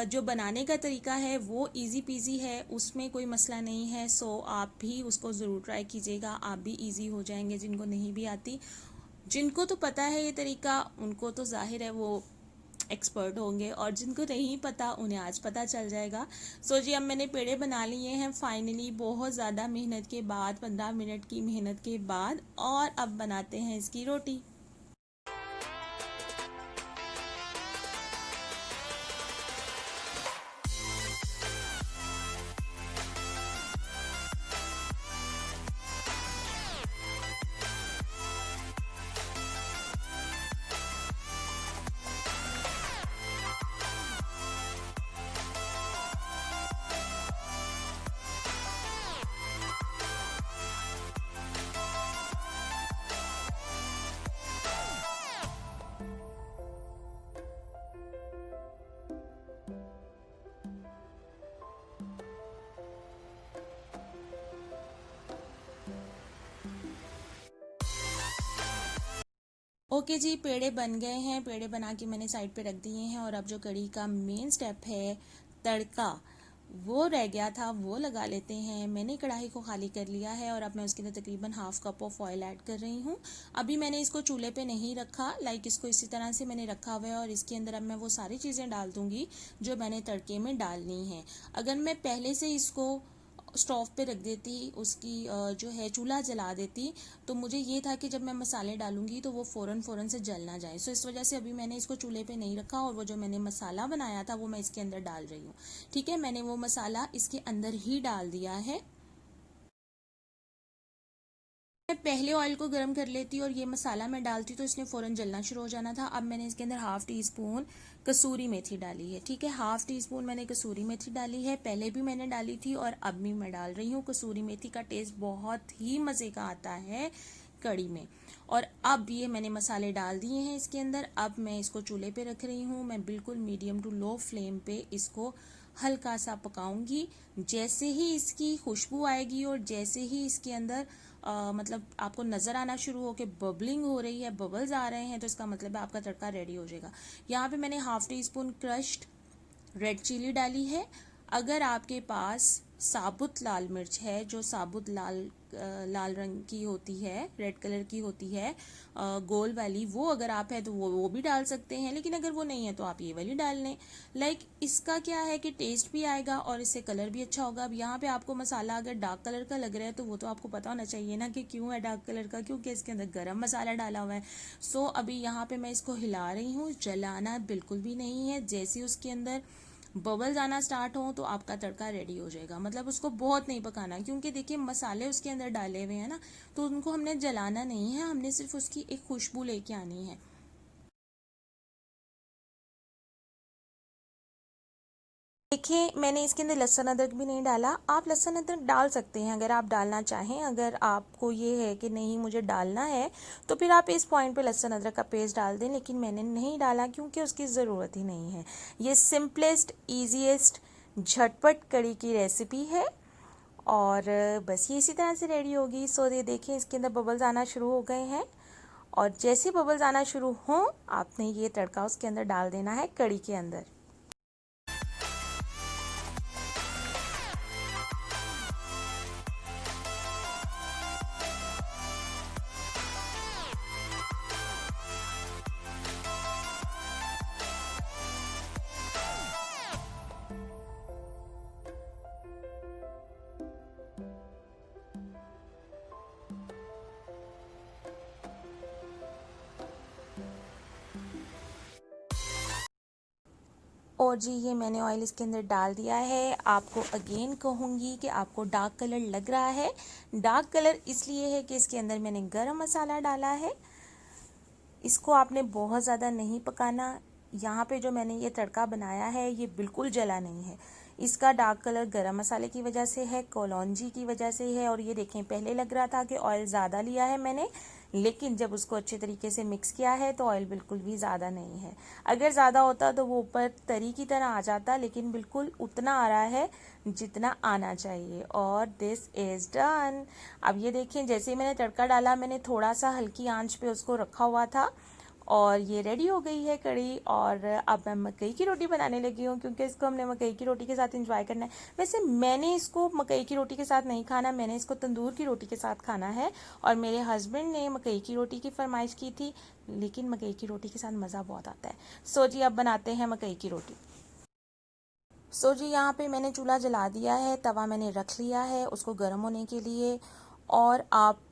जो बनाने का तरीका है वो इजी पीजी है, उसमें कोई मसला नहीं है। आप भी उसको ज़रूर ट्राई कीजिएगा, आप भी इजी हो जाएंगे। जिनको नहीं भी आती, जिनको तो पता है ये तरीका उनको तो जाहिर है वो एक्सपर्ट होंगे, और जिनको नहीं पता उन्हें आज पता चल जाएगा। जी अब मैंने पेड़े बना लिए हैं फाइनली, बहुत ज़्यादा मेहनत के बाद, 15 मिनट की मेहनत के बाद, और अब बनाते हैं इसकी रोटी। ओके जी, पेड़े बन गए हैं, पेड़े बना के मैंने साइड पे रख दिए हैं। और अब जो कढ़ी का मेन स्टेप है तड़का, वो रह गया था, वो लगा लेते हैं। मैंने कढ़ाई को खाली कर लिया है और अब मैं उसके अंदर तकरीबन half cup of oil add कर रही हूँ। अभी मैंने इसको चूल्हे पे नहीं रखा, इसको इसी तरह से मैंने रखा हुआ है और इसके अंदर अब मैं वो सारी चीज़ें डाल दूँगी जो मैंने तड़के में डालनी है। अगर मैं पहले से इसको स्टोव पे रख देती, उसकी जो है चूल्हा जला देती, तो मुझे ये था कि जब मैं मसाले डालूंगी तो वो फ़ौरन से जल ना जाए। इस वजह से अभी मैंने इसको चूल्हे पे नहीं रखा और वो जो मैंने मसाला बनाया था वो मैं इसके अंदर डाल रही हूँ। ठीक है, मैंने वो मसाला इसके अंदर ही डाल दिया है। मैं पहले ऑयल को गर्म कर लेती और ये मसाला मैं डालती तो इसने फ़ौरन जलना शुरू हो जाना था। अब मैंने इसके अंदर हाफ़ टी स्पून कसूरी मेथी डाली है, ठीक है। हाफ़ टी स्पून मैंने कसूरी मेथी डाली है, पहले भी मैंने डाली थी और अब भी मैं डाल रही हूँ। कसूरी मेथी का टेस्ट बहुत ही मज़े का आता है कड़ी में। और अब ये मैंने मसाले डाल दिए हैं इसके अंदर। अब मैं इसको चूल्हे पे रख रही हूँ। मैं बिल्कुल मीडियम टू लो फ्लेम पे इसको हल्का सा पकाऊंगी। जैसे ही इसकी खुशबू आएगी और जैसे ही इसके अंदर मतलब आपको नज़र आना शुरू हो कि बबलिंग हो रही है, बबल्स आ रहे हैं, तो इसका मतलब है आपका तड़का रेडी हो जाएगा। यहाँ पे मैंने half teaspoon crushed red chilli डाली है। अगर आपके पास साबुत लाल मिर्च है, जो साबुत लाल रंग की होती है, रेड कलर की होती है, गोल वाली, वो अगर आप है तो वो भी डाल सकते हैं, लेकिन अगर वो नहीं है तो आप ये वाली डाल लें। इसका क्या है कि टेस्ट भी आएगा और इससे कलर भी अच्छा होगा। अब यहाँ पे आपको मसाला अगर डार्क कलर का लग रहा है तो वो तो आपको पता होना चाहिए ना कि क्यों है डार्क कलर का, क्योंकि इसके अंदर गरम मसाला डाला हुआ है। सो अभी यहाँ पे मैं इसको हिला रही हूँ, जलाना बिल्कुल भी नहीं है। जैसे उसके अंदर बबल्स आना स्टार्ट हो तो आपका तड़का रेडी हो जाएगा। मतलब उसको बहुत नहीं पकाना, क्योंकि देखिए मसाले उसके अंदर डाले हुए हैं ना, तो उनको हमने जलाना नहीं है, हमने सिर्फ उसकी एक खुशबू लेके आनी है। देखिए मैंने इसके अंदर लहसुन अदरक भी नहीं डाला। आप लहसुन अदरक डाल सकते हैं अगर आप डालना चाहें। अगर आपको ये है कि नहीं मुझे डालना है तो फिर आप इस पॉइंट पे लहसुन अदरक का पेस्ट डाल दें, लेकिन मैंने नहीं डाला क्योंकि उसकी ज़रूरत ही नहीं है। ये सिंपलेस्ट ईजीएस्ट झटपट कड़ी की रेसिपी है और बस ये इसी तरह से रेडी होगी। सो ये देखें इसके अंदर बबल्स आना शुरू हो गए हैं और जैसे बबल्स आना शुरू हों आपने ये तड़का उसके अंदर डाल देना है कड़ी के अंदर। और जी ये मैंने ऑयल इसके अंदर डाल दिया है। आपको अगेन कहूँगी कि आपको डार्क कलर लग रहा है, डार्क कलर इसलिए है कि इसके अंदर मैंने गरम मसाला डाला है। इसको आपने बहुत ज़्यादा नहीं पकाना। यहाँ पे जो मैंने ये तड़का बनाया है ये बिल्कुल जला नहीं है। इसका डार्क कलर गरम मसाले की वजह से है, कलौंजी की वजह से है। और ये देखें पहले लग रहा था कि ऑयल ज़्यादा लिया है मैंने, लेकिन जब उसको अच्छे तरीके से मिक्स किया है तो ऑयल बिल्कुल भी ज़्यादा नहीं है। अगर ज़्यादा होता तो वो ऊपर तरी की तरह आ जाता, लेकिन बिल्कुल उतना आ रहा है जितना आना चाहिए। और दिस इज़ डन। अब ये देखें जैसे मैंने तड़का डाला मैंने थोड़ा सा हल्की आंच पे उसको रखा हुआ था और ये रेडी हो गई है कड़ी। और अब मैं मकई की रोटी बनाने लगी हूँ, क्योंकि इसको हमने मकई की रोटी के साथ एंजॉय करना है। वैसे मैंने इसको मकई की रोटी के साथ नहीं खाना, मैंने इसको तंदूर की रोटी के साथ खाना है। और मेरे हस्बैंड ने मकई की रोटी की फरमाइश की थी, लेकिन मकई की रोटी के साथ मज़ा बहुत आता है। सो जी अब बनाते हैं मकई की रोटी। सो जी यहाँ पे मैंने चूल्हा जला दिया है, तवा मैंने रख लिया है उसको गर्म होने के लिए। और आपको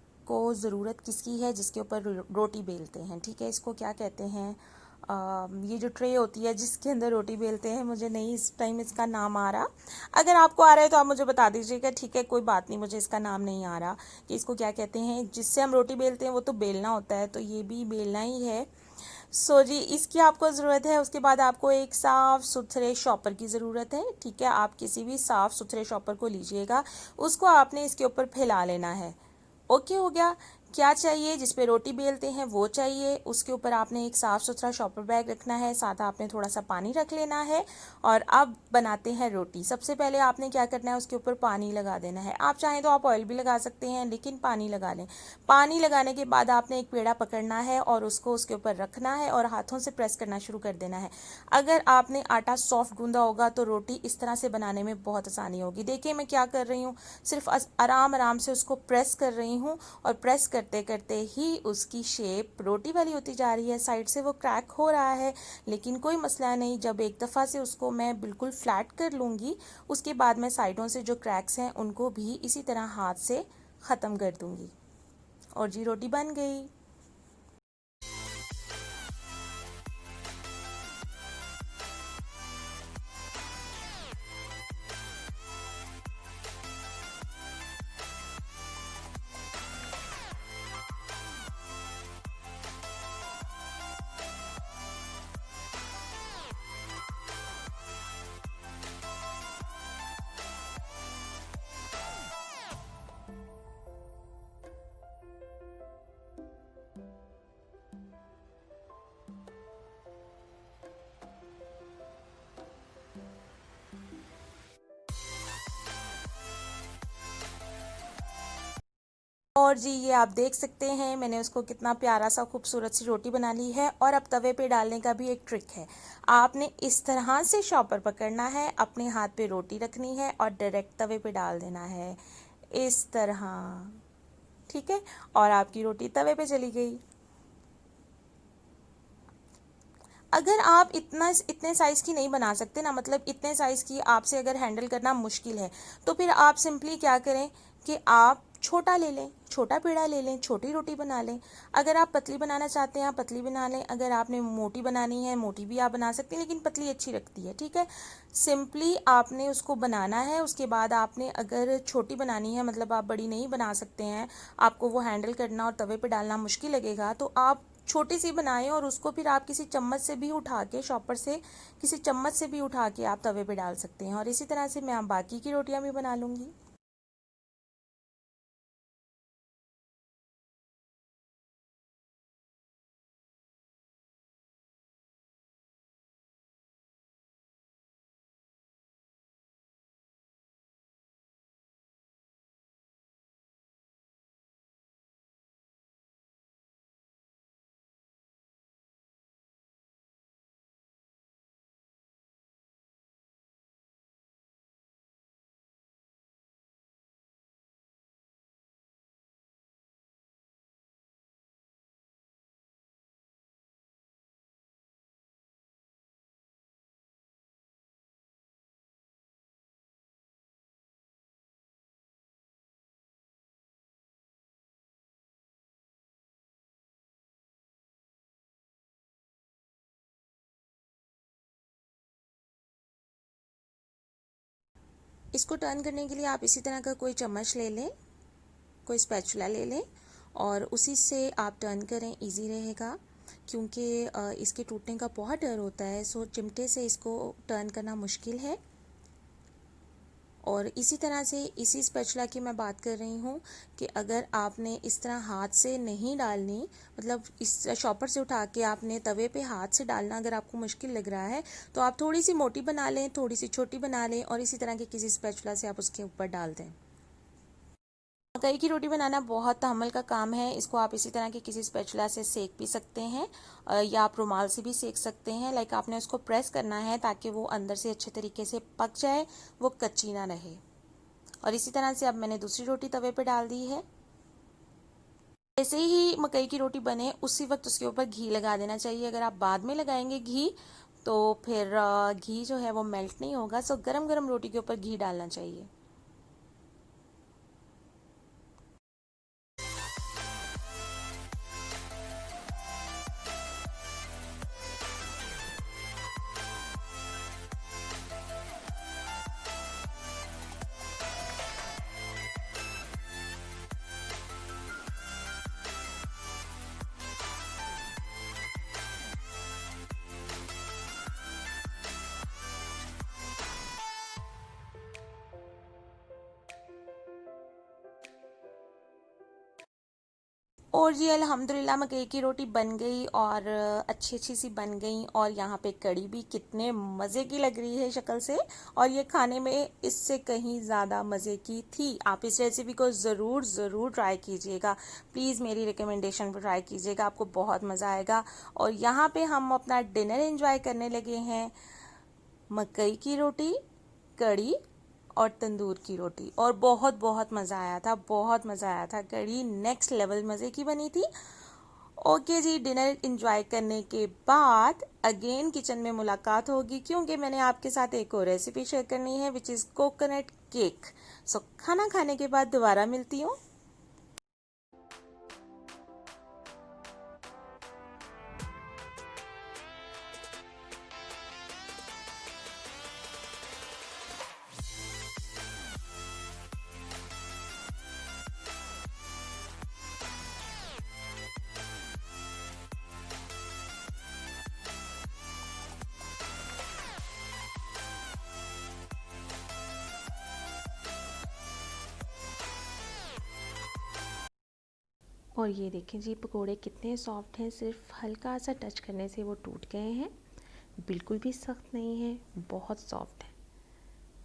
ज़रूरत किसकी है, जिसके ऊपर रोटी बेलते हैं, ठीक है। इसको क्या कहते हैं, ये जो ट्रे होती है जिसके अंदर रोटी बेलते हैं, मुझे नहीं इस टाइम इसका नाम आ रहा। अगर आपको आ रहा है तो आप मुझे बता दीजिएगा, ठीक है, कोई बात नहीं, मुझे इसका नाम नहीं आ रहा कि इसको क्या कहते हैं। जिससे हम रोटी बेलते हैं वो तो बेलना होता है, तो ये भी बेलना ही है। सो जी इसकी आपको ज़रूरत है। उसके बाद आपको एक साफ़ सुथरे शॉपर की ज़रूरत है, ठीक है। आप किसी भी साफ़ सुथरे शॉपर को लीजिएगा, उसको आपने इसके ऊपर फैला लेना है। ओके हो गया। क्या चाहिए, जिस पे रोटी बेलते हैं वो चाहिए। उसके ऊपर आपने एक साफ़ सुथरा शॉपर बैग रखना है, साथ आपने थोड़ा सा पानी रख लेना है। और अब बनाते हैं रोटी। सबसे पहले आपने क्या करना है, उसके ऊपर पानी लगा देना है। आप चाहें तो आप ऑयल भी लगा सकते हैं, लेकिन पानी लगा लें। पानी लगाने के बाद आपने एक पेड़ा पकड़ना है और उसको उसके ऊपर रखना है और हाथों से प्रेस करना शुरू कर देना है। अगर आपने आटा सॉफ्ट गूंदा होगा तो रोटी इस तरह से बनाने में बहुत आसानी होगी। देखिए मैं क्या कर रही हूँ, सिर्फ आराम आराम से उसको प्रेस कर रही हूँ और प्रेस करते करते ही उसकी शेप रोटी वाली होती जा रही है। साइड से वो क्रैक हो रहा है, लेकिन कोई मसला नहीं। जब एक दफ़ा से उसको मैं बिल्कुल फ्लैट कर लूँगी, उसके बाद मैं साइडों से जो क्रैक्स हैं उनको भी इसी तरह हाथ से ख़त्म कर दूँगी। और जी रोटी बन गई। और जी ये आप देख सकते हैं मैंने उसको कितना प्यारा सा खूबसूरत सी रोटी बना ली है। और अब तवे पे डालने का भी एक ट्रिक है। आपने इस तरह से शॉपर पकड़ना है, अपने हाथ पे रोटी रखनी है और डायरेक्ट तवे पे डाल देना है इस तरह। ठीक है, और आपकी रोटी तवे पे चली गई। अगर आप इतने साइज़ की नहीं बना सकते ना, मतलब इतने साइज़ की आपसे अगर हैंडल करना मुश्किल है, तो फिर आप सिंपली क्या करें कि आप छोटा ले लें, छोटा पेड़ा ले लें, छोटी रोटी बना लें। अगर आप पतली बनाना चाहते हैं आप पतली बना लें, अगर आपने मोटी बनानी है मोटी भी आप बना सकते हैं, लेकिन पतली अच्छी लगती है। ठीक है, सिंपली आपने उसको बनाना है। उसके बाद आपने अगर छोटी बनानी है, मतलब आप बड़ी नहीं बना सकते हैं, आपको वो हैंडल करना और तवे पे डालना मुश्किल लगेगा, तो आप छोटी सी बनाएं और उसको फिर आप किसी चम्मच से भी उठा के, शॉपर से किसी चम्मच से भी उठा के आप तवे पे डाल सकते हैं। और इसी तरह से मैं बाकी की रोटियां भी बना लूँगी। इसको टर्न करने के लिए आप इसी तरह का कोई चम्मच ले लें, कोई स्पैचुला ले लें और उसी से आप टर्न करें, इजी रहेगा। क्योंकि इसके टूटने का बहुत डर होता है, सो चिमटे से इसको टर्न करना मुश्किल है। और इसी तरह से इसी स्पैचुला की मैं बात कर रही हूँ कि अगर आपने इस तरह हाथ से नहीं डालनी, मतलब इस शॉपर से उठा के आपने तवे पे हाथ से डालना अगर आपको मुश्किल लग रहा है, तो आप थोड़ी सी मोटी बना लें, थोड़ी सी छोटी बना लें और इसी तरह के किसी स्पैचुला से आप उसके ऊपर डाल दें। मकई की रोटी बनाना बहुत तहम्मुल का काम है। इसको आप इसी तरह के किसी स्पैचुला से सेक भी सकते हैं या आप रुमाल से भी सेक सकते हैं। लाइक आपने उसको प्रेस करना है ताकि वो अंदर से अच्छे तरीके से पक जाए, वो कच्ची ना रहे। और इसी तरह से अब मैंने दूसरी रोटी तवे पे डाल दी है। जैसे ही मकई की रोटी बने उसी वक्त उसके ऊपर घी लगा देना चाहिए। अगर आप बाद में लगाएंगे घी तो फिर घी जो है वो मेल्ट नहीं होगा। सो गरम गरम रोटी के ऊपर घी डालना चाहिए। और जी अल्हम्दुलिल्लाह मकई की रोटी बन गई और अच्छी अच्छी सी बन गई। और यहाँ पे कड़ी भी कितने मज़े की लग रही है शक्ल से, और ये खाने में इससे कहीं ज़्यादा मज़े की थी। आप इस रेसिपी को ज़रूर ज़रूर ट्राई कीजिएगा, प्लीज़ मेरी रिकमेंडेशन पर ट्राई कीजिएगा, आपको बहुत मज़ा आएगा। और यहाँ पे हम अपना डिनर एंजॉय करने लगे हैं। मकई की रोटी, कड़ी और तंदूर की रोटी, और बहुत बहुत मज़ा आया था, बहुत मज़ा आया था। कड़ी नेक्स्ट लेवल मज़े की बनी थी। ओके जी, डिनर एंजॉय करने के बाद अगेन किचन में मुलाकात होगी, क्योंकि मैंने आपके साथ एक और रेसिपी शेयर करनी है विच इज़ कोकोनट केक। सो खाना खाने के बाद दोबारा मिलती हूँ। और ये देखें जी पकोड़े कितने सॉफ्ट हैं, सिर्फ हल्का सा टच करने से वो टूट गए हैं। बिल्कुल भी सख्त नहीं है, बहुत सॉफ्ट है।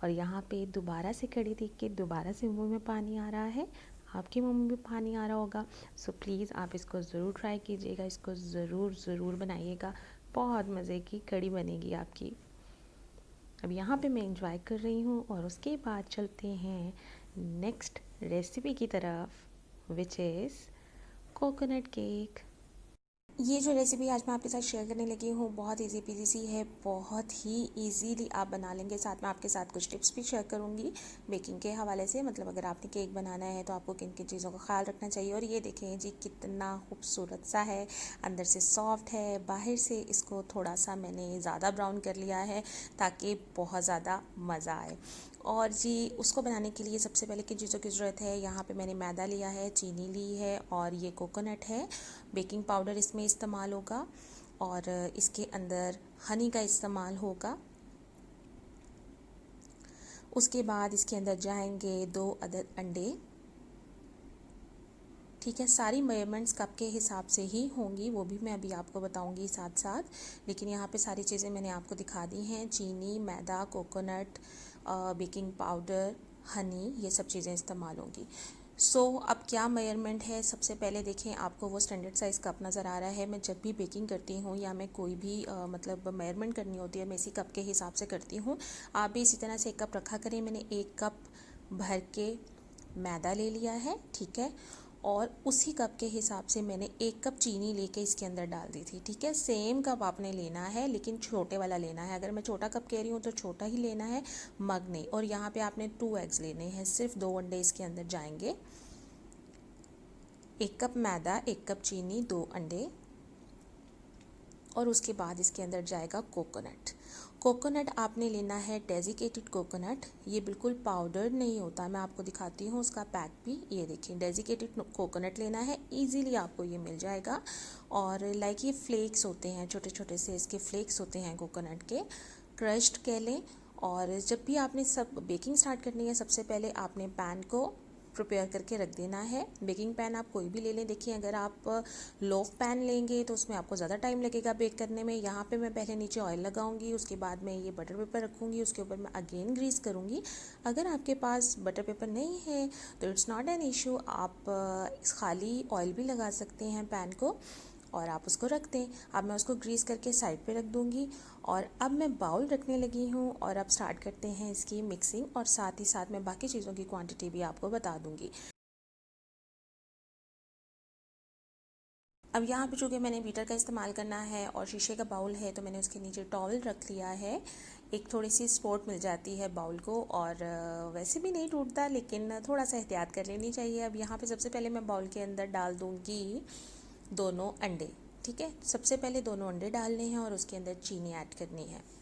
और यहाँ पे दोबारा से कड़ी देख के दोबारा से मुंह में पानी आ रहा है। आपके मुंह में भी पानी आ रहा होगा। सो प्लीज़ आप इसको ज़रूर ट्राई कीजिएगा, इसको ज़रूर बनाइएगा। बहुत मज़े की कड़ी बनेगी आपकी। अब यहाँ पे मैं इंजॉय कर रही हूँ और उसके बाद चलते हैं नेक्स्ट रेसिपी की तरफ, विच इज़ कोकोनट केक। ये जो रेसिपी आज मैं आपके साथ शेयर करने लगी हूँ बहुत इजी पीजी सी है, बहुत ही इजीली आप बना लेंगे। साथ में आपके साथ कुछ टिप्स भी शेयर करूँगी बेकिंग के हवाले से, मतलब अगर आपने केक बनाना है तो आपको किन किन चीज़ों का ख्याल रखना चाहिए। और ये देखें जी कितना खूबसूरत सा है, अंदर से सॉफ्ट है, बाहर से इसको थोड़ा सा मैंने ज़्यादा ब्राउन कर लिया है ताकि बहुत ज़्यादा मज़ा आए। और जी उसको बनाने के लिए सबसे पहले किन चीज़ों की ज़रूरत है, यहाँ पे मैंने मैदा लिया है, चीनी ली है और ये कोकोनट है। बेकिंग पाउडर इसमें इस्तेमाल होगा और इसके अंदर हनी का इस्तेमाल होगा। उसके बाद इसके अंदर जाएंगे 2 अदद अंडे। ठीक है, सारी मेजरमेंट्स कप के हिसाब से ही होंगी, वो भी मैं अभी आपको बताऊंगी साथ साथ, लेकिन यहाँ पे सारी चीज़ें मैंने आपको दिखा दी हैं। चीनी, मैदा, कोकोनट, बेकिंग पाउडर, हनी, ये सब चीज़ें इस्तेमाल होंगी। अब क्या मेजरमेंट है, सबसे पहले देखें आपको वो स्टैंडर्ड साइज़ कप नज़र आ रहा है। मैं जब भी बेकिंग करती हूँ या मैं कोई भी मतलब मेजरमेंट करनी होती है मैं इसी कप के हिसाब से करती हूँ। आप भी इसी तरह से एक कप रखा करें। मैंने 1 कप भर के मैदा ले लिया है, ठीक है, और उसी कप के हिसाब से मैंने 1 कप चीनी लेके इसके अंदर डाल दी थी। ठीक है, सेम कप आपने लेना है लेकिन छोटे वाला लेना है। अगर मैं छोटा कप कह रही हूँ तो छोटा ही लेना है, मग नहीं। और यहाँ पे आपने 2 एग्स लेने हैं, सिर्फ 2 अंडे इसके अंदर जाएंगे। 1 कप मैदा, 1 कप चीनी, 2 अंडे और उसके बाद इसके अंदर जाएगा कोकोनट। कोकोनट आपने लेना है डेजिकेटेड कोकोनट, ये बिल्कुल पाउडर नहीं होता। मैं आपको दिखाती हूँ उसका पैक भी, ये देखिए डेजिकेटेड कोकोनट लेना है, इजीली आपको ये मिल जाएगा। और लाइक ये फ्लेक्स होते हैं, छोटे छोटे से इसके फ्लेक्स होते हैं कोकोनट के, क्रश्ड कह लें। और जब भी आपने सब बेकिंग स्टार्ट करनी है सबसे पहले आपने पैन को प्रिपेयर करके रख देना है। बेकिंग पैन आप कोई भी ले लें। देखिए अगर आप लोफ पैन लेंगे तो उसमें आपको ज़्यादा टाइम लगेगा बेक करने में। यहाँ पे मैं पहले नीचे ऑयल लगाऊंगी, उसके बाद मैं ये बटर पेपर रखूँगी, उसके ऊपर मैं अगेन ग्रीस करूँगी। अगर आपके पास बटर पेपर नहीं है तो इट्स नॉट एन इशू, आप खाली ऑयल भी लगा सकते हैं पैन को और आप उसको रख दें। अब मैं उसको ग्रीस करके साइड पे रख दूँगी और अब मैं बाउल रखने लगी हूँ और अब स्टार्ट करते हैं इसकी मिक्सिंग और साथ ही साथ मैं बाकी चीज़ों की क्वांटिटी भी आपको बता दूँगी। अब यहाँ पे चूँकि मैंने बीटर का इस्तेमाल करना है और शीशे का बाउल है तो मैंने उसके नीचे टॉवल रख लिया है। एक थोड़ी सी सपोर्ट मिल जाती है बाउल को और वैसे भी नहीं टूटता लेकिन थोड़ा सा एहतियात कर लेनी चाहिए। अब यहाँ पे सबसे पहले मैं बाउल के अंदर डाल दूँगी दोनों अंडे। ठीक है, सबसे पहले दोनों अंडे डालने हैं और उसके अंदर चीनी ऐड करनी है।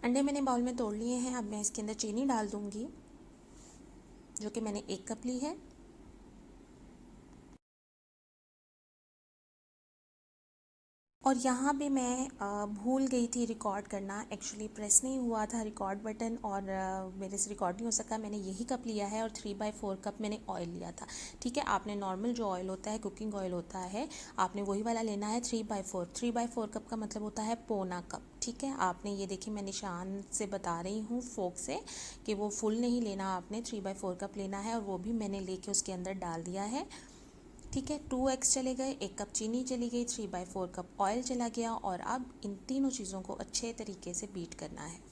अंडे मैंने बाउल में तोड़ लिए हैं। अब मैं इसके अंदर चीनी डाल दूँगी जो कि मैंने 1 कप ली है। और यहाँ पे मैं भूल गई थी रिकॉर्ड करना, एक्चुअली प्रेस नहीं हुआ था रिकॉर्ड बटन और मेरे से रिकॉर्ड नहीं हो सका। मैंने यही कप लिया है और 3/4 कप मैंने ऑयल लिया था। ठीक है, आपने नॉर्मल जो ऑयल होता है, कुकिंग ऑयल होता है, आपने वही वाला लेना है। 3/4 कप का मतलब होता है पौना कप। ठीक है, आपने ये देखिए मैं निशान से बता रही हूँ फोक से कि वो फुल नहीं लेना, आपने 3/4 कप लेना है और वो भी मैंने लेके उसके अंदर डाल दिया है। ठीक है, 2 एग्स चले गए, 1 कप चीनी चली गई, 3/4 कप ऑयल चला गया और अब इन तीनों चीज़ों को अच्छे तरीके से बीट करना है।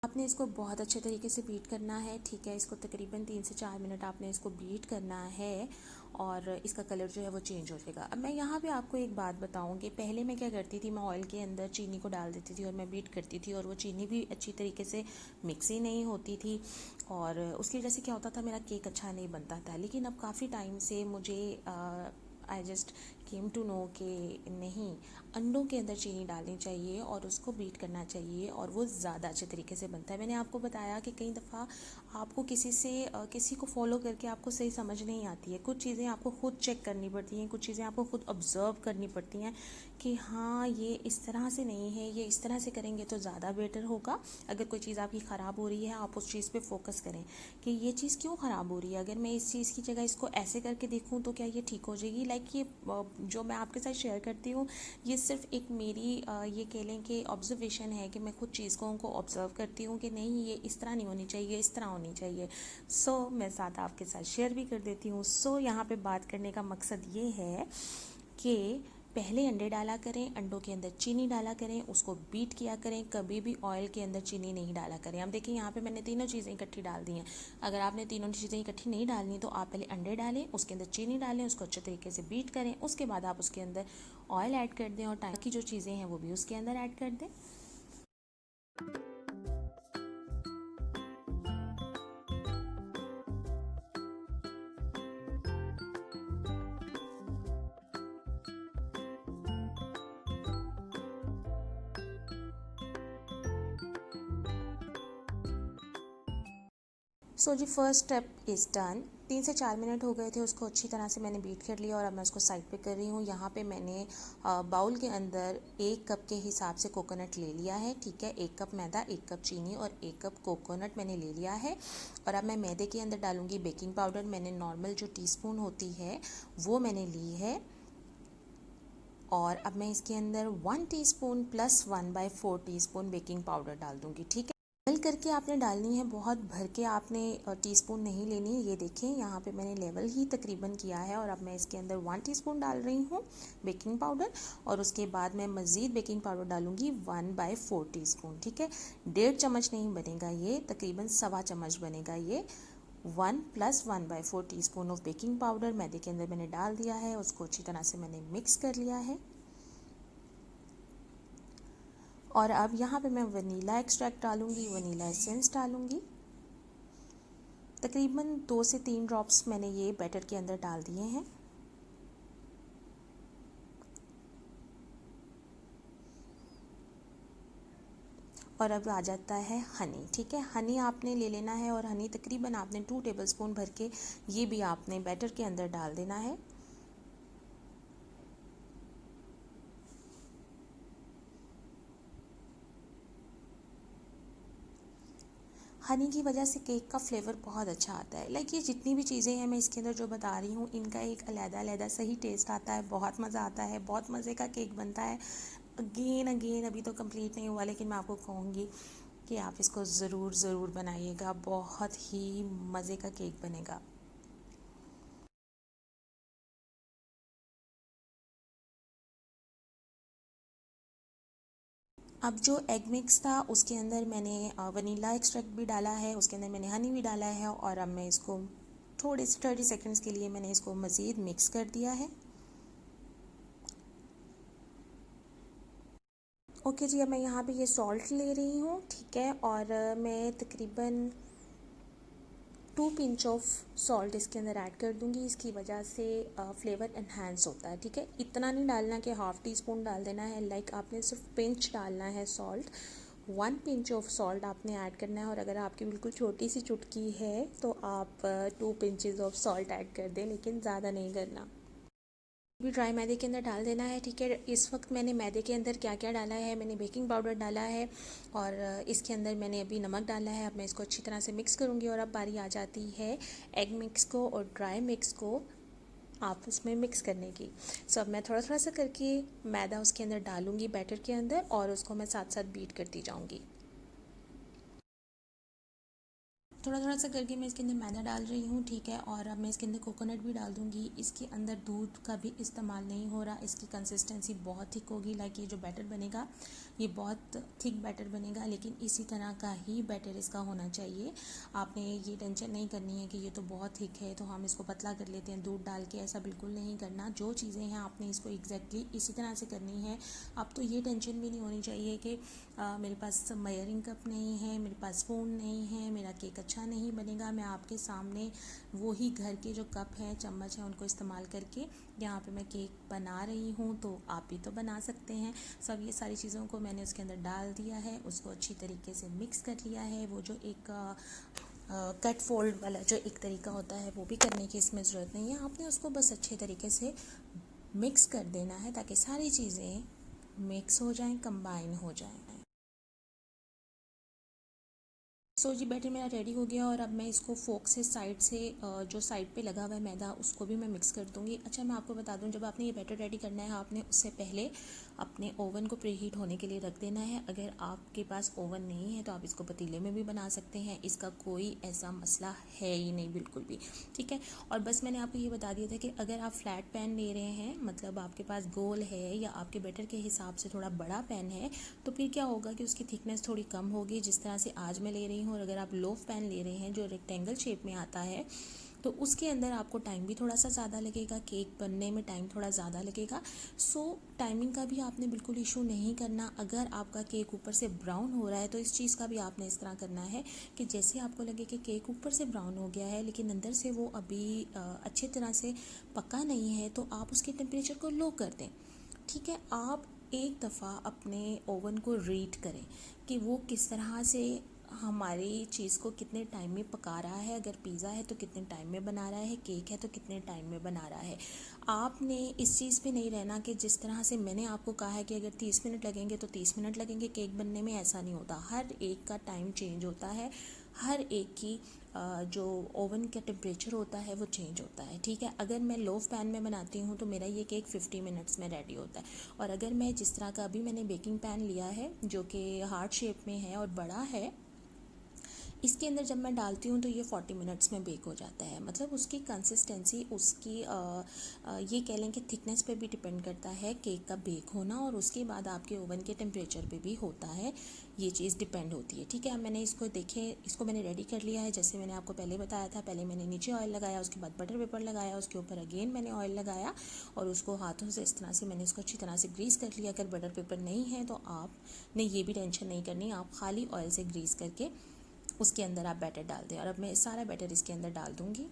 आपने इसको बहुत अच्छे तरीके से बीट करना है। ठीक है, इसको तकरीबन 3 से 4 मिनट आपने इसको बीट करना है और इसका कलर जो है वो चेंज हो जाएगा। अब मैं यहाँ पे आपको एक बात बताऊँ कि पहले मैं क्या करती थी, मैं ऑयल के अंदर चीनी को डाल देती थी और मैं बीट करती थी और वो चीनी भी अच्छी तरीके से मिक्स ही नहीं होती थी और उसकी वजह से क्या होता था, मेरा केक अच्छा नहीं बनता था। लेकिन अब काफ़ी टाइम से मुझे I just came to know कि नहीं, अंडों के अंदर चीनी डालनी चाहिए और उसको बीट करना चाहिए और वो ज़्यादा अच्छे तरीके से बनता है। मैंने आपको बताया कि कई दफ़ा आपको किसी को फॉलो करके आपको सही समझ नहीं आती है। कुछ चीज़ें आपको खुद चेक करनी पड़ती हैं, कुछ चीज़ें आपको खुद ऑब्ज़र्व करनी पड़ती हैं कि हाँ ये इस तरह से नहीं है, ये इस तरह से करेंगे तो ज़्यादा बेटर होगा। अगर कोई चीज़ आपकी ख़राब हो रही है, आप उस चीज़ पे फोकस करें कि ये चीज़ क्यों ख़राब हो रही है, अगर मैं इस चीज़ की जगह इसको ऐसे करके देखूँ तो क्या ये ठीक हो जाएगी। लाइक ये जो मैं आपके साथ शेयर करती हूँ, ये सिर्फ एक मेरी ये कह लें कि ऑब्जर्वेशन है कि मैं खुद चीज़ों को ऑब्ज़र्व करती हूँ कि नहीं ये इस तरह नहीं होनी चाहिए, इस तरह होनी चाहिए। सो मैं साथ आपके साथ शेयर भी कर देती हूँ। सो यहाँ पे बात करने का मकसद ये है कि पहले अंडे डाला करें, अंडों के अंदर चीनी डाला करें, उसको बीट किया करें, कभी भी ऑयल के अंदर चीनी नहीं डाला करें। अब देखिए यहाँ पे मैंने तीनों चीज़ें इकट्ठी डाल दी हैं। अगर आपने तीनों चीज़ें इकट्ठी नहीं डालनी तो आप पहले अंडे डालें, उसके अंदर चीनी डालें, उसको अच्छे तरीके से बीट करें, उसके बाद आप उसके अंदर ऑयल ऐड कर दें और टाइम की जो चीज़ें हैं वो भी उसके अंदर ऐड कर दें। सो जी फर्स्ट स्टेप इज़ डन। 3 से 4 मिनट हो गए थे, उसको अच्छी तरह से मैंने बीट कर लिया और अब मैं उसको साइड पे कर रही हूँ। यहाँ पे मैंने बाउल के अंदर 1 कप के हिसाब से कोकोनट ले लिया है, ठीक है। 1 कप मैदा, 1 कप चीनी और 1 कप कोकोनट मैंने ले लिया है। और अब मैं मैदे के अंदर डालूँगी बेकिंग पाउडर। मैंने नॉर्मल जो टीस्पून होती है वो मैंने ली है। और अब मैं इसके अंदर 1 teaspoon plus 1/4 teaspoon baking powder डाल दूँगी, ठीक है। लेवल करके आपने डालनी है, बहुत भर के आपने टीस्पून नहीं लेनी। ये देखें यहाँ पे मैंने लेवल ही तकरीबन किया है। और अब मैं इसके अंदर 1 टीस्पून डाल रही हूँ बेकिंग पाउडर और उसके बाद मैं मज़ीद बेकिंग पाउडर डालूँगी 1/4 टीस्पून, ठीक है। 1.5 चम्मच नहीं बनेगा ये, तकरीबन 1.25 चम्मच बनेगा ये। 1 + 1/4 टीस्पून ऑफ बेकिंग पाउडर मैदे के अंदर मैंने डाल दिया है, उसको अच्छी तरह से मैंने मिक्स कर लिया है। और अब यहाँ पे मैं वनीला एक्सट्रैक्ट डालूँगी, वनीला एसेंस डालूँगी। तकरीबन 2 से 3 ड्रॉप्स मैंने ये बैटर के अंदर डाल दिए हैं। और अब आ जाता है हनी, ठीक है। हनी आपने ले लेना है और हनी तकरीबन आपने 2 टेबलस्पून भर के ये भी आपने बैटर के अंदर डाल देना है। हनी की वजह से केक का फ्लेवर बहुत अच्छा आता है। लाइक ये जितनी भी चीज़ें हैं मैं इसके अंदर जो बता रही हूँ, इनका एक अलग-अलग सही टेस्ट आता है, बहुत मज़ा आता है, बहुत मज़े का केक बनता है। अगेन अगेन अभी तो कंप्लीट नहीं हुआ, लेकिन मैं आपको कहूँगी कि आप इसको ज़रूर ज़रूर बनाइएगा, बहुत ही मज़े का केक बनेगा। अब जो एग मिक्स था उसके अंदर मैंने वनीला एक्सट्रैक्ट भी डाला है, उसके अंदर मैंने हनी भी डाला है और अब मैं इसको थोड़े से 30 सेकेंड्स के लिए मैंने इसको मज़ीद मिक्स कर दिया है। ओके जी, अब मैं यहाँ पे ये सॉल्ट ले रही हूँ, ठीक है। और मैं तकरीबन 2 पिंच ऑफ सॉल्ट इसके अंदर ऐड कर दूँगी। इसकी वजह से फ्लेवर इन्हांस होता है, ठीक है। इतना नहीं डालना कि हाफ़ टी स्पून डाल देना है, लाइक आपने सिर्फ पिंच डालना है सॉल्ट। 1 पिंच ऑफ सॉल्ट आपने ऐड करना है और अगर आपकी बिल्कुल छोटी सी चुटकी है तो आप 2 पिंचेस ऑफ सॉल्ट ऐड कर दें, लेकिन ज़्यादा नहीं करना। भी ड्राई मैदे के अंदर डाल देना है, ठीक है। इस वक्त मैंने मैदे के अंदर क्या क्या डाला है, मैंने बेकिंग पाउडर डाला है और इसके अंदर मैंने अभी नमक डाला है। अब मैं इसको अच्छी तरह से मिक्स करूँगी और अब बारी आ जाती है एग मिक्स को और ड्राई मिक्स को आपस में मिक्स करने की। सो अब मैं थोड़ा थोड़ा सा करके मैदा उसके अंदर डालूँगी बैटर के अंदर और उसको मैं साथ साथ बीट करती जाऊँगी। थोड़ा थोड़ा सा करके मैं इसके अंदर मैदा डाल रही हूँ, ठीक है। और अब मैं इसके अंदर कोकोनट भी डाल दूँगी। इसके अंदर दूध का भी इस्तेमाल नहीं हो रहा, इसकी कंसिस्टेंसी बहुत थिक होगी। लाइक ये जो बैटर बनेगा ये बहुत थिक बैटर बनेगा, लेकिन इसी तरह का ही बैटर इसका होना चाहिए। आपने ये टेंशन नहीं करनी है कि ये तो बहुत थिक है तो हम इसको पतला कर लेते हैं दूध डाल के, ऐसा बिल्कुल नहीं करना। जो चीज़ें हैं आपने इसको एग्जैक्टली इसी तरह से करनी है। अब तो ये टेंशन भी नहीं होनी चाहिए कि मेरे पास मेजरिंग कप नहीं है, मेरे पास स्पून नहीं है, मेरा केक अच्छा अच्छा नहीं बनेगा। मैं आपके सामने वही घर के जो कप हैं, चम्मच हैं, उनको इस्तेमाल करके यहाँ पे मैं केक बना रही हूँ, तो आप भी तो बना सकते हैं। सब ये सारी चीज़ों को मैंने उसके अंदर डाल दिया है, उसको अच्छी तरीके से मिक्स कर लिया है। वो जो एक कट फोल्ड वाला जो एक तरीका होता है वो भी करने की इसमें ज़रूरत नहीं है। आपने उसको बस अच्छे तरीके से मिक्स कर देना है ताकि सारी चीज़ें मिक्स हो जाएं, कंबाइन हो जाएं। सो जी बैटर मेरा रेडी हो गया और अब मैं इसको फोक से साइड से जो साइड पे लगा हुआ है मैदा उसको भी मैं मिक्स कर दूंगी। अच्छा मैं आपको बता दूं, जब आपने ये बैटर रेडी करना है आपने उससे पहले अपने ओवन को प्रीहीट होने के लिए रख देना है। अगर आपके पास ओवन नहीं है तो आप इसको पतीले में भी बना सकते हैं, इसका कोई ऐसा मसला है ही नहीं बिल्कुल भी, ठीक है। और बस मैंने आपको ये बता दिया था कि अगर आप फ्लैट पैन ले रहे हैं, मतलब आपके पास गोल है या आपके बैटर के हिसाब से थोड़ा बड़ा पैन है, तो फिर क्या होगा कि उसकी थिकनेस थोड़ी कम होगी, जिस तरह से आज मैं ले रही हूँ। और अगर आप लोफ पैन ले रहे हैं जो रेक्टेंगल शेप में आता है, तो उसके अंदर आपको टाइम भी थोड़ा सा ज़्यादा लगेगा, केक बनने में टाइम थोड़ा ज़्यादा लगेगा। सो टाइमिंग का भी आपने बिल्कुल इशू नहीं करना। अगर आपका केक ऊपर से ब्राउन हो रहा है तो इस चीज़ का भी आपने इस तरह करना है कि जैसे आपको लगे कि केक ऊपर से ब्राउन हो गया है लेकिन अंदर से वो अभी अच्छी तरह से पका नहीं है, तो आप उसके टेम्परेचर को लो कर दें, ठीक है। आप एक दफ़ा अपने ओवन को रीड करें कि वो किस तरह से हमारी चीज़ को कितने टाइम में पका रहा है। अगर पिज़्ज़ा है तो कितने टाइम में बना रहा है, केक है तो कितने टाइम में बना रहा है। आपने इस चीज़ पे नहीं रहना कि जिस तरह से मैंने आपको कहा है कि अगर 30 मिनट लगेंगे तो 30 मिनट लगेंगे केक बनने में, ऐसा नहीं होता। हर एक का टाइम चेंज होता है, हर एक की जो ओवन का टेम्परेचर होता है वो चेंज होता है, ठीक है। अगर मैं लो पैन में बनाती हूँ तो मेरा ये केक 50 मिनट्स में रेडी होता है। और अगर मैं जिस तरह का अभी मैंने बेकिंग पैन लिया है जो कि हार्ट शेप में है और बड़ा है, इसके अंदर जब मैं डालती हूँ तो ये 40 मिनट्स में बेक हो जाता है। मतलब उसकी कंसिस्टेंसी, उसकी ये कह लें कि थिकनेस पे भी डिपेंड करता है केक का बेक होना, और उसके बाद आपके ओवन के टेम्परेचर पे भी होता है, ये चीज़ डिपेंड होती है, ठीक है। अब मैंने इसको इसको मैंने रेडी कर लिया है जैसे मैंने आपको पहले बताया था। पहले मैंने नीचे ऑयल लगाया, उसके बाद बटर पेपर लगाया, उसके ऊपर अगेन मैंने ऑयल लगाया और उसको हाथों से इस तरह से मैंने इसको अच्छी तरह से ग्रीस कर लिया। अगर बटर पेपर नहीं है तो आपने ये भी टेंशन नहीं करनी, आप खाली ऑयल से ग्रीस करके उसके अंदर आप बैटर डाल दें। और अब मैं सारा बैटर इसके अंदर डाल दूंगी।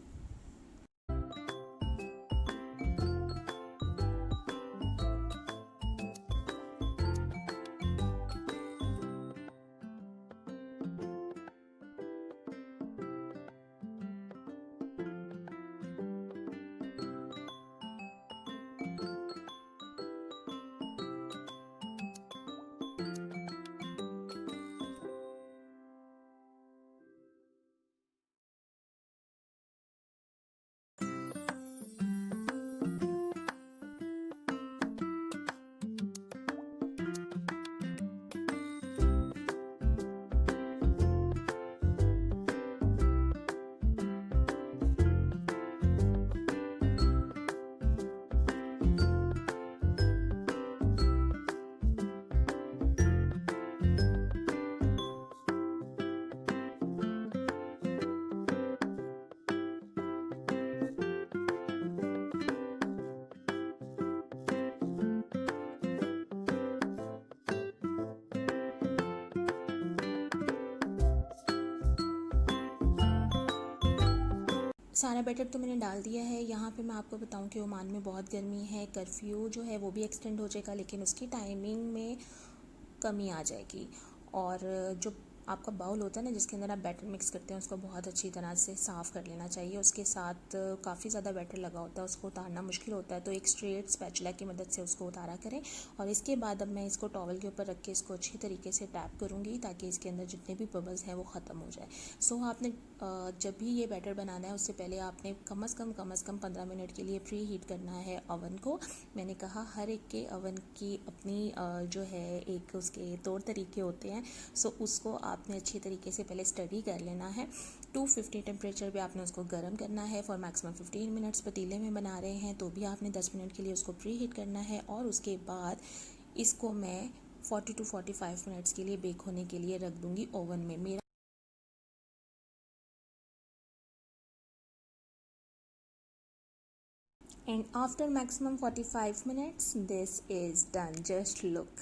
सारा बैटर तो मैंने डाल दिया है। यहाँ पे मैं आपको बताऊँ कि ओमान में बहुत गर्मी है, कर्फ्यू जो है वो भी एक्सटेंड हो जाएगा, लेकिन उसकी टाइमिंग में कमी आ जाएगी। और जो आपका बाउल होता है ना जिसके अंदर आप बैटर मिक्स करते हैं, उसको बहुत अच्छी तरह से साफ़ कर लेना चाहिए। उसके साथ काफ़ी ज़्यादा बैटर लगा होता है, उसको उतारना मुश्किल होता है, तो एक स्ट्रेट स्पैचुला की मदद से उसको उतारा करें। और इसके बाद अब मैं इसको टॉवल के ऊपर रख के इसको अच्छी तरीके से टैप करूँगी ताकि इसके अंदर जितने भी बबल्स हैं वो ख़त्म हो जाए। सो आपने जब भी ये बैटर बनाना है उससे पहले आपने कम अज़ कम 15 मिनट के लिए प्री हीट करना है ओवन को। मैंने कहा हर एक के ओवन की अपनी जो है एक उसके तौर तरीके होते हैं, सो उसको आपने अच्छी तरीके से पहले स्टडी कर लेना है। 250 टेम्परेचर पे आपने उसको गर्म करना है फॉर मैक्सिमम 15 मिनट्स। पतीले में बना रहे हैं तो भी आपने 10 मिनट के लिए उसको प्री हीट करना है, और उसके बाद इसको मैं 40 to 45 मिनट्स के लिए बेक होने के लिए रख दूँगी ओवन में। मेरा and after maximum 45 minutes this is done, just look,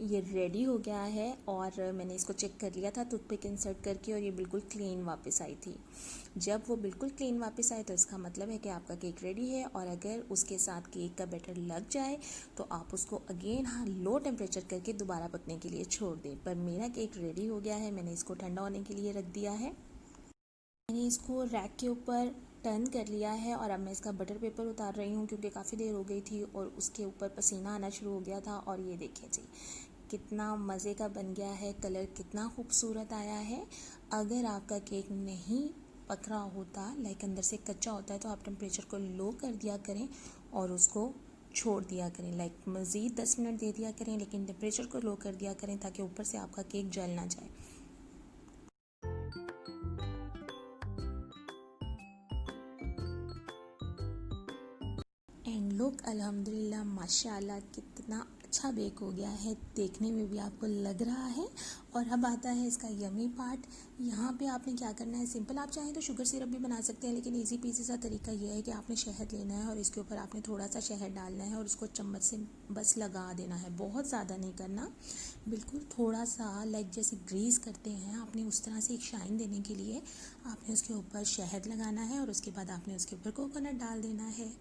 ये रेडी हो गया है और मैंने इसको चेक कर लिया था टूथपिक इंसर्ट करके और ये बिल्कुल क्लीन वापस आई थी। जब वो बिल्कुल क्लीन वापस आए तो इसका मतलब है कि आपका केक रेडी है। और अगर उसके साथ केक का बैटर लग जाए तो आप उसको अगेन लो टेम्परेचर करके दोबारा पकने के लिए छोड़ दें। पर मेरा केक रेडी हो गया है, मैंने इसको ठंडा होने के लिए रख दिया है। मैंने इसको रैक के ऊपर टर्न कर लिया है और अब मैं इसका बटर पेपर उतार रही हूँ क्योंकि काफ़ी देर हो गई थी और उसके ऊपर पसीना आना शुरू हो गया था। और ये देखिए जी कितना मज़े का बन गया है, कलर कितना खूबसूरत आया है। अगर आपका केक नहीं पक रहा होता, लाइक अंदर से कच्चा होता है, तो आप टेम्परेचर को लो कर दिया करें और उसको छोड़ दिया करें। लाइक मज़ीद 10 मिनट दे दिया करें, लेकिन टेम्परेचर को लो कर दिया करें ताकि ऊपर से आपका केक जल ना जाए। एंड लुक अल्हम्दुलिल्लाह माशाल्लाह कितना अच्छा बेक हो गया है, देखने में भी आपको लग रहा है। और अब आता है इसका यमी पार्ट। यहाँ पे आपने क्या करना है, सिंपल आप चाहें तो शुगर सिरप भी बना सकते हैं, लेकिन इजी पीजी सा तरीका यह है कि आपने शहद लेना है और इसके ऊपर आपने थोड़ा सा शहद डालना है और उसको चम्मच से बस लगा देना है। बहुत ज़्यादा नहीं करना, बिल्कुल थोड़ा सा, लाइक जैसे ग्रीस करते हैं आपने उस तरह से एक शाइन देने के लिए आपने उसके ऊपर शहद लगाना है और उसके बाद आपने उसके ऊपर कोकोनट डाल देना है।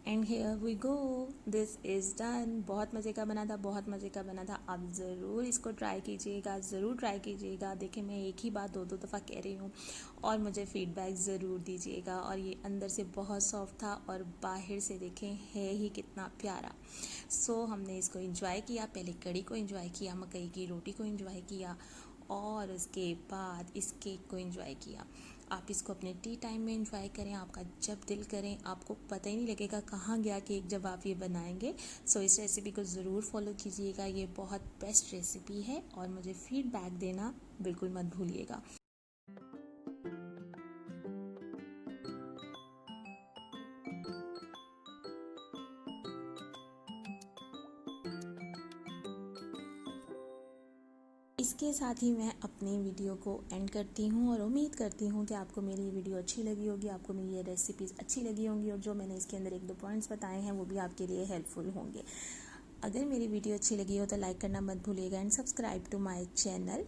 And here we go, this is done. बहुत मज़े का बना था, बहुत मज़े का बना था। आप ज़रूर इसको ट्राई कीजिएगा, ज़रूर ट्राई कीजिएगा। देखिए मैं एक ही बात दो दो दफ़ा कह रही हूँ और मुझे फ़ीडबैक ज़रूर दीजिएगा। और ये अंदर से बहुत सॉफ्ट था और बाहर से देखें है ही कितना प्यारा। सो हमने इसको इंजॉय किया, पहले कड़ी को इंजॉय किया, मकई की रोटी को इंजॉय किया और उसके बाद इस केक को इंजॉय किया। आप इसको अपने टी टाइम में इंजॉय करें, आपका जब दिल करें, आपको पता ही नहीं लगेगा कहाँ गया केक जब आप ये बनाएंगे। सो इस रेसिपी को ज़रूर फॉलो कीजिएगा, ये बहुत बेस्ट रेसिपी है और मुझे फीडबैक देना बिल्कुल मत भूलिएगा। इसके साथ ही मैं अपनी वीडियो को एंड करती हूँ और उम्मीद करती हूँ कि आपको मेरी वीडियो अच्छी लगी होगी, आपको मेरी ये रेसिपीज़ अच्छी लगी होंगी और जो मैंने इसके अंदर एक दो पॉइंट्स बताए हैं वो भी आपके लिए हेल्पफुल होंगे। अगर मेरी वीडियो अच्छी लगी हो तो लाइक करना मत भूलिएगा and subscribe to my channel.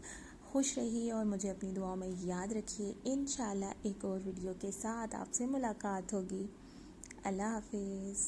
खुश रहिए और मुझे अपनी दुआओं में याद रखिए। इंशाल्लाह एक और वीडियो के साथ आपसे मुलाकात होगी। अल्लाह हाफिज़।